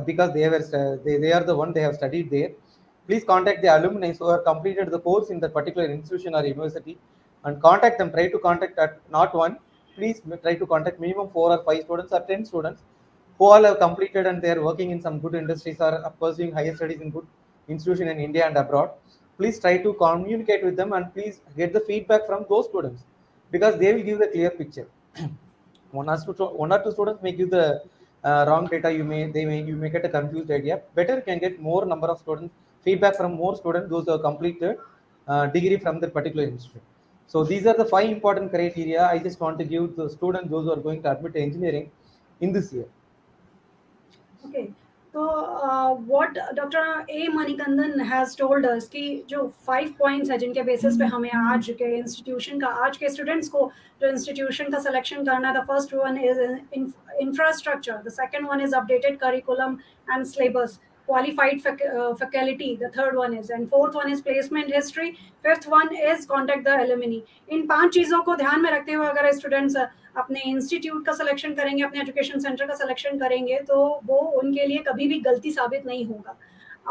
because they are the one they have studied there. Please contact the alumni who have completed the course in that particular institution or university, and contact them. Try to contact at not one. Please try to contact minimum 4 or 5 students or 10 students who all have completed and they are working in some good industries or are pursuing higher studies in good institution in India and abroad. Please try to communicate with them and please get the feedback from those students because they will give the clear picture. One or two students may give the wrong data. You may get a confused idea. Better you can get more number of students feedback from more students those who have completed degree from that particular institute. So these are the 5 important criteria I just want to give the students those who are going to admit to engineering in this year. Okay. तो what Dr. A. Manikandan has told us कि जो 5 points है जिनके basis पे हमें आज के institution का आज के स्टूडेंट्स को जो इंस्टीट्यूशन का सिलेक्शन करना है, the first one is infrastructure, the second one is updated curriculum and syllabus, qualified faculty, the third one is, and fourth one is placement history, fifth one is contact the alumni. इन 5 चीज़ों को ध्यान में रखते हुए अगर students अपने institute का selection करेंगे, अपने एजुकेशन सेंटर का सिलेक्शन करेंगे, तो वो उनके लिए कभी भी गलती साबित नहीं होगा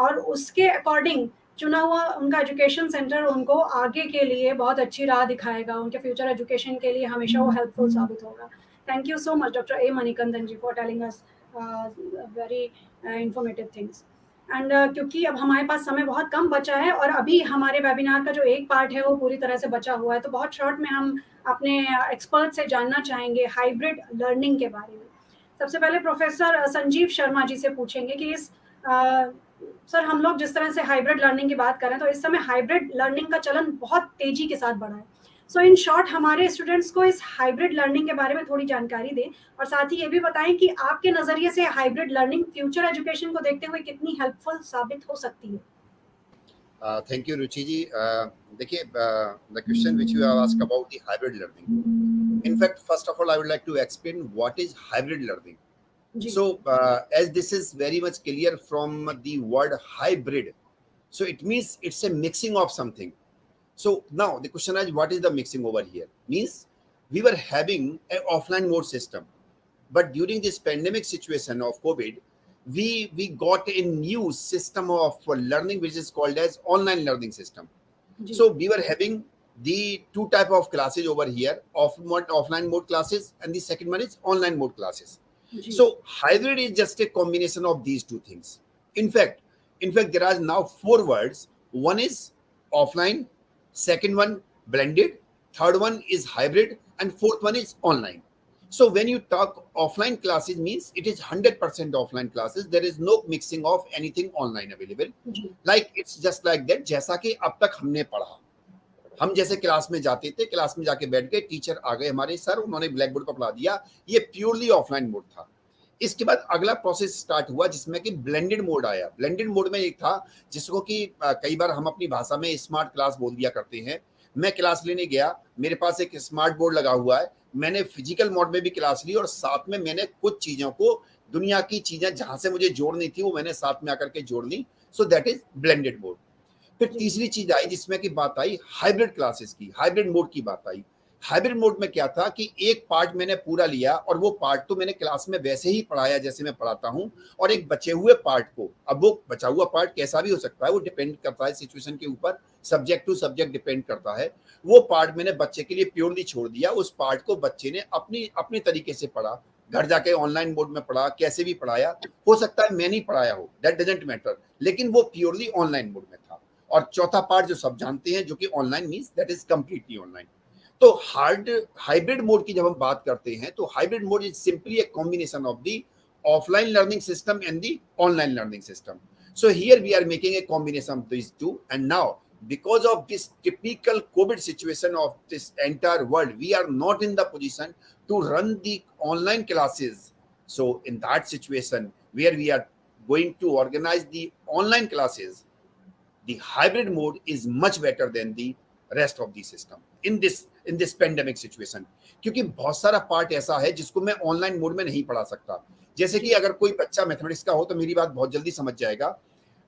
और उसके अकॉर्डिंग चुना हुआ उनका एजुकेशन सेंटर उनको आगे के लिए बहुत अच्छी राह दिखाएगा, उनके फ्यूचर एजुकेशन के लिए हमेशा वो हेल्पफुल साबित होगा. Thank you so much doctor A Manikandan ji for telling us very informative things. And क्योंकि अब हमारे पास समय बहुत कम बचा है और अभी हमारे वेबिनार का जो एक पार्ट है वो पूरी तरह से बचा हुआ है, तो बहुत शॉर्ट में हम अपने एक्सपर्ट से जानना चाहेंगे हाइब्रिड लर्निंग के बारे में. सबसे पहले प्रोफेसर संजीव शर्मा जी से पूछेंगे कि इस सर हम लोग जिस तरह से हाइब्रिड लर्निंग की बात करें तो इस समय हाइब्रिड लर्निंग का चलन बहुत तेजी के साथ बढ़ा है. सो इन शॉर्ट हमारे स्टूडेंट्स को इस हाइब्रिड लर्निंग के बारे में थोड़ी जानकारी दें और साथ ही ये भी बताएं कि आपके नजरिए से हाइब्रिड लर्निंग फ्यूचर एजुकेशन को देखते हुए कितनी हेल्पफुल साबित हो सकती है. थैंक यू रुचि जी. देखिए, the question which you have asked about the hybrid learning, in fact, first of all, I would like to explain what is hybrid learning. So as this is very much clear from the word hybrid, so it means it's a mixing of something. So now the question is, what is the mixing over here? Means we were having an offline mode system, but during this pandemic situation of COVID, we got a new system of learning which is called as online learning system. So we were having the 2 type of classes over here, offline mode classes, and the second one is online mode classes. So hybrid is just a combination of these 2 things. In fact there are now 4 words. One is offline, second one blended, third one is hybrid, and fourth one is online. So when you talk offline classes, means it is 100% offline classes. There is no mixing of anything online available. Like it's just like that. जैसा कि अब तक हमने पढ़ा, हम जैसे class में जाते थे, क्लास में जाके बैठ गए, टीचर आ गए हमारे सर, उन्होंने ब्लैक बोर्ड पर पढ़ा दिया, ये प्योरली ऑफलाइन मोड था. इसके बाद अगला प्रोसेस स्टार्ट हुआ जिसमें कि ब्लेंडेड मोड आया. ब्लेंडेड मोड में एक था जिसको कि कई बार हम अपनी भाषा में स्मार्ट क्लास बोल दिया करते हैं. मैं क्लास लेने गया, मेरे पास एक स्मार्ट बोर्ड लगा हुआ है, मैंने फिजिकल मोड में भी क्लास ली और साथ में मैंने कुछ चीजों को, दुनिया की चीजें जहां से मुझे जोड़नी थी वो मैंने साथ में आकर के जोड़ ली. So that is blended mode. फिर तीसरी चीज आई जिसमें की बात आई हाइब्रिड क्लासेस की, हाइब्रिड मोड की बात आई. हाइब्रिड मोड में क्या था कि एक पार्ट मैंने पूरा लिया और वो पार्ट तो मैंने क्लास में वैसे ही पढ़ाया जैसे मैं पढ़ाता हूं, और एक बचे हुए पार्ट को, अब वो बचा हुआ पार्ट कैसा भी हो सकता है, वो डिपेंड करता है सिचुएशन के ऊपर, सब्जेक्ट टू सब्जेक्ट डिपेंड करता है. वो पार्ट मैंने बच्चे के लिए प्योरली छोड़ दिया. उस पार्ट को बच्चे ने अपनी तरीके से पढ़ा, घर जाके ऑनलाइन मोड में पढ़ा, कैसे भी पढ़ाया, हो सकता है मैं नहीं पढ़ाया हो, दैट डजंट मैटर, लेकिन वो प्योरली ऑनलाइन मोड में था. और चौथा पार्ट जो सब जानते हैं जो कि online means that is completely online. तो हाइब्रिड मोड की जब हम बात करते हैं तो hybrid mode is simply a combination of the offline learning system and the online learning system. So here we are making a combination of these 2, and now because of this typical COVID situation of this entire world, we are not in the position to run the online classes. So in that situation where we are going to organize the online classes, the hybrid mode is much better than the rest of the system in this pandemic situation. क्योंकि बहुत सारा part ऐसा है जिसको मैं online mode में नहीं पढ़ा सकता. जैसे कि अगर कोई बच्चा मैथमेटिक्स का हो तो मेरी बात बहुत जल्दी समझ जाएगा.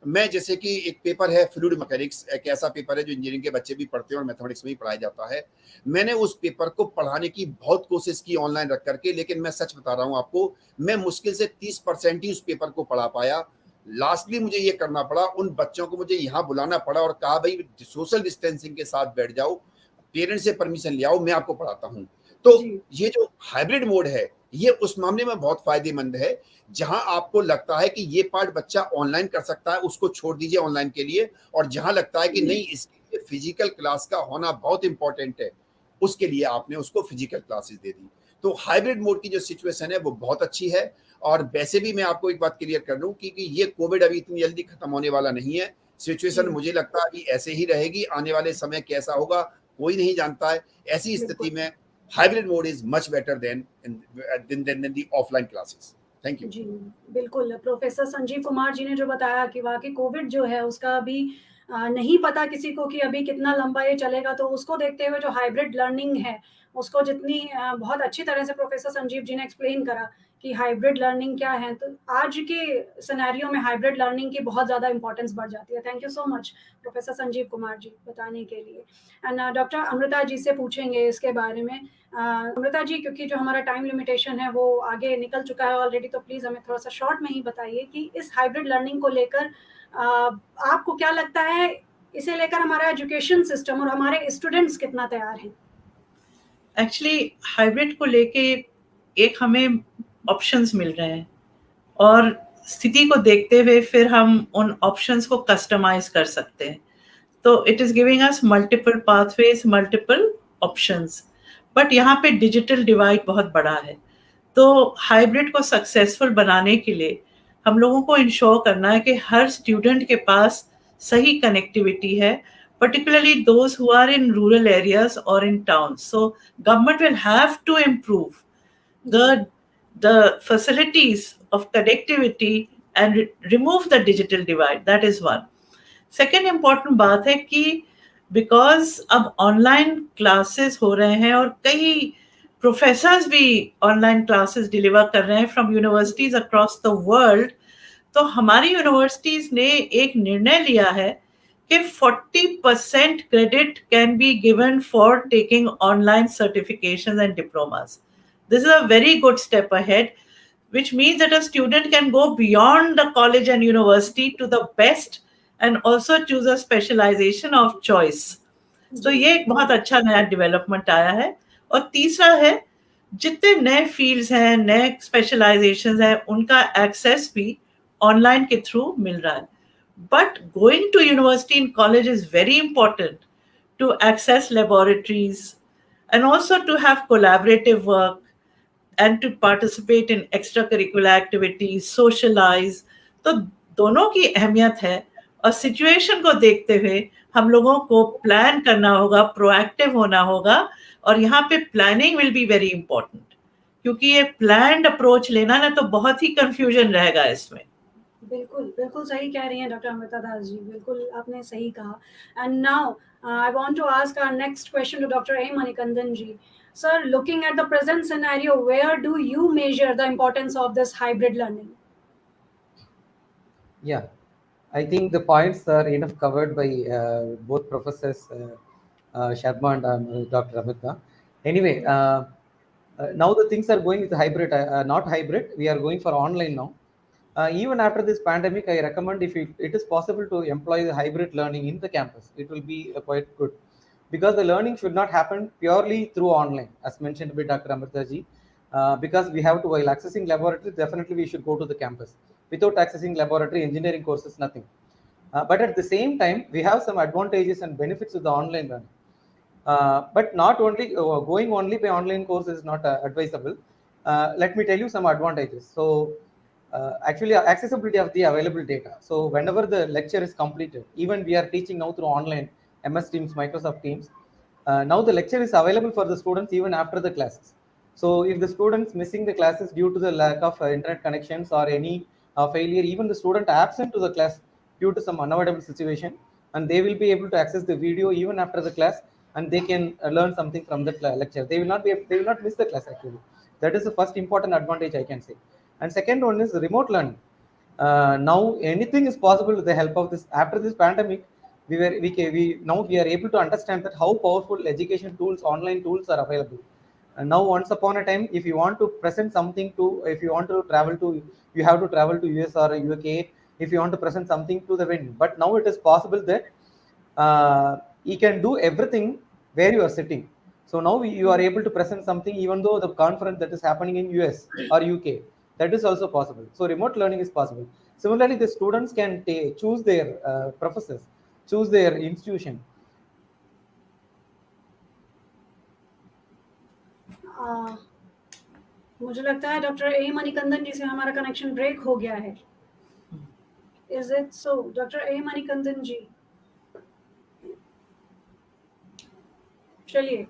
मैं जैसे कि एक पेपर है फ्लूइड मैकेनिक्स, एक ऐसा पेपर है जो इंजीनियरिंग के बच्चे भी पढ़ते हैं और मैथमेटिक्स में ही पढ़ाया जाता है. मैंने उस पेपर को पढ़ाने की बहुत कोशिश की ऑनलाइन रख करके, लेकिन मैं सच बता रहा हूँ आपको, मैं मुश्किल से 30% ही उस पेपर को पढ़ा पाया. लास्टली मुझे ये करना पड़ा, उन बच्चों को मुझे यहाँ बुलाना पड़ा और कहा भाई सोशल डिस्टेंसिंग के साथ बैठ जाओ, पेरेंट्स से परमिशन ले आओ, मैं आपको पढ़ाता हूँ। तो जी। ये जो हाइब्रिड मोड है, ये उस मामले में बहुत फायदेमंद है जहां आपको लगता है कि ये पार्ट बच्चा ऑनलाइन कर सकता है, उसको छोड़ दीजिए ऑनलाइन के लिए, और जहां लगता है कि नहीं, इसके लिए फिजिकल क्लास का होना बहुत इंपॉर्टेंट है, उसके लिए आपने उसको फिजिकल क्लासेस दे दी। तो हाइब्रिड मोड की जो सिचुएशन है वो बहुत अच्छी है। और वैसे भी मैं आपको एक बात क्लियर कर दूं कि ये कोविड अभी इतनी जल्दी खत्म होने वाला नहीं है। सिचुएशन मुझे लगता है अभी ऐसे ही रहेगी, आने वाले समय कैसा होगा कोई नहीं जानता है। ऐसी स्थिति में hybrid mode is much better than the offline classes. Thank you जी, बिल्कुल। प्रोफेसर संजीव कुमार जी ने जो बताया कि वाक़ई कोविड जो है उसका अभी नहीं पता किसी को कि अभी कितना लंबा ये चलेगा, तो उसको देखते हुए जो हाइब्रिड लर्निंग है, उसको जितनी बहुत अच्छी तरह से प्रोफेसर संजीव जी ने एक्सप्लेन करा कि हाइब्रिड लर्निंग क्या है, तो आज के सिनेरियो में हाइब्रिड लर्निंग की बहुत ज़्यादा इम्पोर्टेंस बढ़ जाती है। Thank you so much professor Sanjeev Kumar ji बताने के लिए। एंड डॉक्टर अमृता जी से पूछेंगे इसके बारे में। अमृता जी, क्योंकि जो हमारा टाइम लिमिटेशन है वो आगे निकल चुका है ऑलरेडी, तो प्लीज़ हमें थोड़ा-सा शॉर्ट में ही बताइए कि इस हाइब्रिड लर्निंग को लेकर आपको क्या लगता है, इसे लेकर हमारा एजुकेशन सिस्टम और हमारे स्टूडेंट्स कितना तैयार हैं? एक्चुअली हाइब्रिड को लेके एक हमें ऑप्शंस मिल रहे हैं और स्थिति को देखते हुए फिर हम उन ऑप्शंस को कस्टमाइज कर सकते हैं। तो it is giving us multiple pathways, multiple options, but यहाँ पे डिजिटल डिवाइड बहुत बड़ा है। तो हाइब्रिड को सक्सेसफुल बनाने के लिए हम लोगों को इंश्योर करना है कि हर स्टूडेंट के पास सही कनेक्टिविटी है, particularly those who are in rural areas or in towns. So government will have to improve the facilities of connectivity and remove the digital divide. That is one. Second important बात है कि because अब online classes हो रहे हैं और कई professors भी ऑनलाइन क्लासेस डिलीवर कर रहे हैं from universities across the world, तो हमारी यूनिवर्सिटीज ने एक निर्णय लिया है कि 40% credit can be given for taking online certifications and diplomas. This is a very good step ahead, which means that a student can go beyond the college and university to the best and also choose a specialization of choice. तो ये एक बहुत अच्छा नया development आया है। और तीसरा है, जितने नए फील्ड्स हैं, नए स्पेशलाइजेशंस हैं, उनका एक्सेस भी ऑनलाइन के थ्रू मिल रहा है। But going to university and college is very important to access laboratories and also to have collaborative work and to participate in extracurricular activities, socialize. तो दोनों की अहमियत है और सिचुएशन को देखते हुए हम लोगों को प्लान करना होगा, प्रोएक्टिव होना होगा, और यहाँ पे planning will be very important, क्योंकि ये प्लान्ड अप्रोच लेना ना तो बहुत ही कंफ्यूजन रहेगा इसमें। बिल्कुल, बिल्कुल सही कह रही हैं डॉक्टर अमृता दास जी, बिल्कुल आपने सही कहा। And now I want to ask our next question to doctor A Manikandan ji. Sir, looking at the present scenario, where do you measure the importance of this hybrid learning? Yeah, I think the points are enough covered by both professors Sharma and Dr. Amita. Anyway, now the things are going with hybrid, not hybrid. We are going for online now. Even after this pandemic, I recommend if it is possible to employ the hybrid learning in the campus, it will be quite good, because the learning should not happen purely through online, as mentioned by Dr. Amrita ji. Because we have to, while accessing laboratory, definitely we should go to the campus. Without accessing laboratory, engineering courses, nothing. But at the same time, we have some advantages and benefits of the online learning. But not only going only by online course is not advisable. Let me tell you some advantages. So actually accessibility of the available data. So whenever the lecture is completed, even we are teaching now through online MS Teams, Microsoft Teams, now the lecture is available for the students even after the classes. So if the students missing the classes due to the lack of internet connections or any failure, even the student absent to the class due to some unavoidable situation, and they will be able to access the video even after the class, and they can learn something from that lecture. They will not miss the class actually. That is the first important advantage I can say. And second one is remote learning. Now anything is possible with the help of this. After this pandemic, we are able to understand that how powerful education tools, online tools are available. And now once upon a time, if you want to present something to, if you want to travel to, you have to travel to US or UK, if you want to present something to the venue. But now it is possible that you can do everything where you are sitting. So now you are able to present something even though the conference that is happening in US or UK, that is also possible. So remote learning is possible. Similarly, the students can choose their professors, choose their institution. मुझे लगता है doctor A Manikandan ji से हमारा connection break हो गया है. Is it so, doctor A Manikandan ji? चलिए,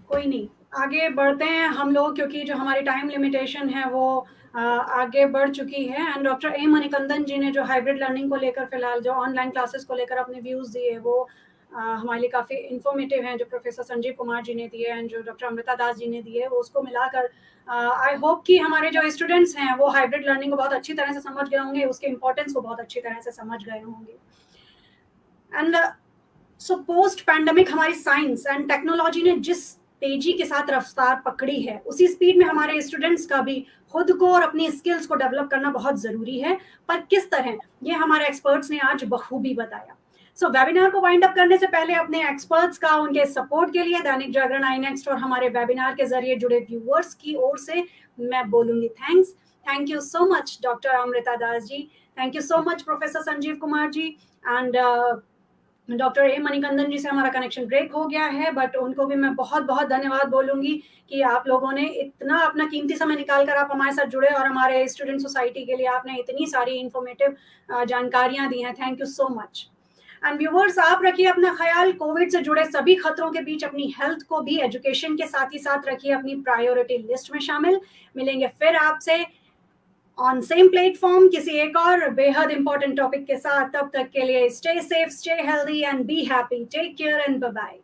कोई नहीं, आगे बढ़ते हैं हम लोग, क्योंकि जो हमारी टाइम लिमिटेशन है वो आगे बढ़ चुकी है. एंड डॉक्टर ए मणिकंदन जी ने जो हाइब्रिड लर्निंग को लेकर फिलहाल जो ऑनलाइन क्लासेस को लेकर अपने व्यूज़ दिए वो हमारे लिए काफ़ी इन्फॉर्मेटिव हैं, जो प्रोफेसर संजीव कुमार जी ने दिए एंड जो डॉक्टर अमृता दास जी ने दिए, वो उसको मिलाकर आई होप कि हमारे जो स्टूडेंट्स हैं वो हाइब्रिड लर्निंग को बहुत अच्छी तरह से समझ गए होंगे, उसके इम्पोर्टेंस को बहुत अच्छी तरह से समझ गए होंगे. एंड सो पोस्ट पैंडेमिक हमारी साइंस एंड टेक्नोलॉजी ने जिस तेजी के साथ रफ्तार पकड़ी है, उसी स्पीड में हमारे स्टूडेंट्स का भी खुद को और अपनी स्किल्स को डेवलप करना बहुत ज़रूरी है. पर किस तरह, ये हमारे एक्सपर्ट्स ने आज बखूबी बताया. सो वेबिनार को वाइंड अप करने से पहले अपने एक्सपर्ट्स का उनके सपोर्ट के लिए दैनिक जागरण आई नेक्स्ट और हमारे वेबिनार के जरिए जुड़े व्यूअर्स की ओर से मैं बोलूंगी thanks. Thank you so much doctor Amrita Das ji, thank you so much professor Sanjeev Kumar ji, and doctor A Manikandan ji से हमारा कनेक्शन ब्रेक हो गया है, बट उनको भी मैं बहुत बहुत धन्यवाद बोलूंगी कि आप लोगों ने इतना अपना कीमती समय निकाल कर आप हमारे साथ जुड़े और हमारे स्टूडेंट सोसाइटी के लिए आपने इतनी सारी इंफॉर्मेटिव जानकारियां दी हैं. Thank you so much. And viewers, आप रखिए अपना ख्याल, कोविड से जुड़े सभी खतरों के बीच अपनी हेल्थ को भी एजुकेशन के साथ ही साथ रखिए अपनी प्रायोरिटी लिस्ट में शामिल. मिलेंगे फिर आपसे ऑन सेम प्लेटफॉर्म किसी एक और बेहद इंपॉर्टेंट टॉपिक के साथ. तब तक के लिए stay safe, stay healthy and be happy. Take care and bye bye.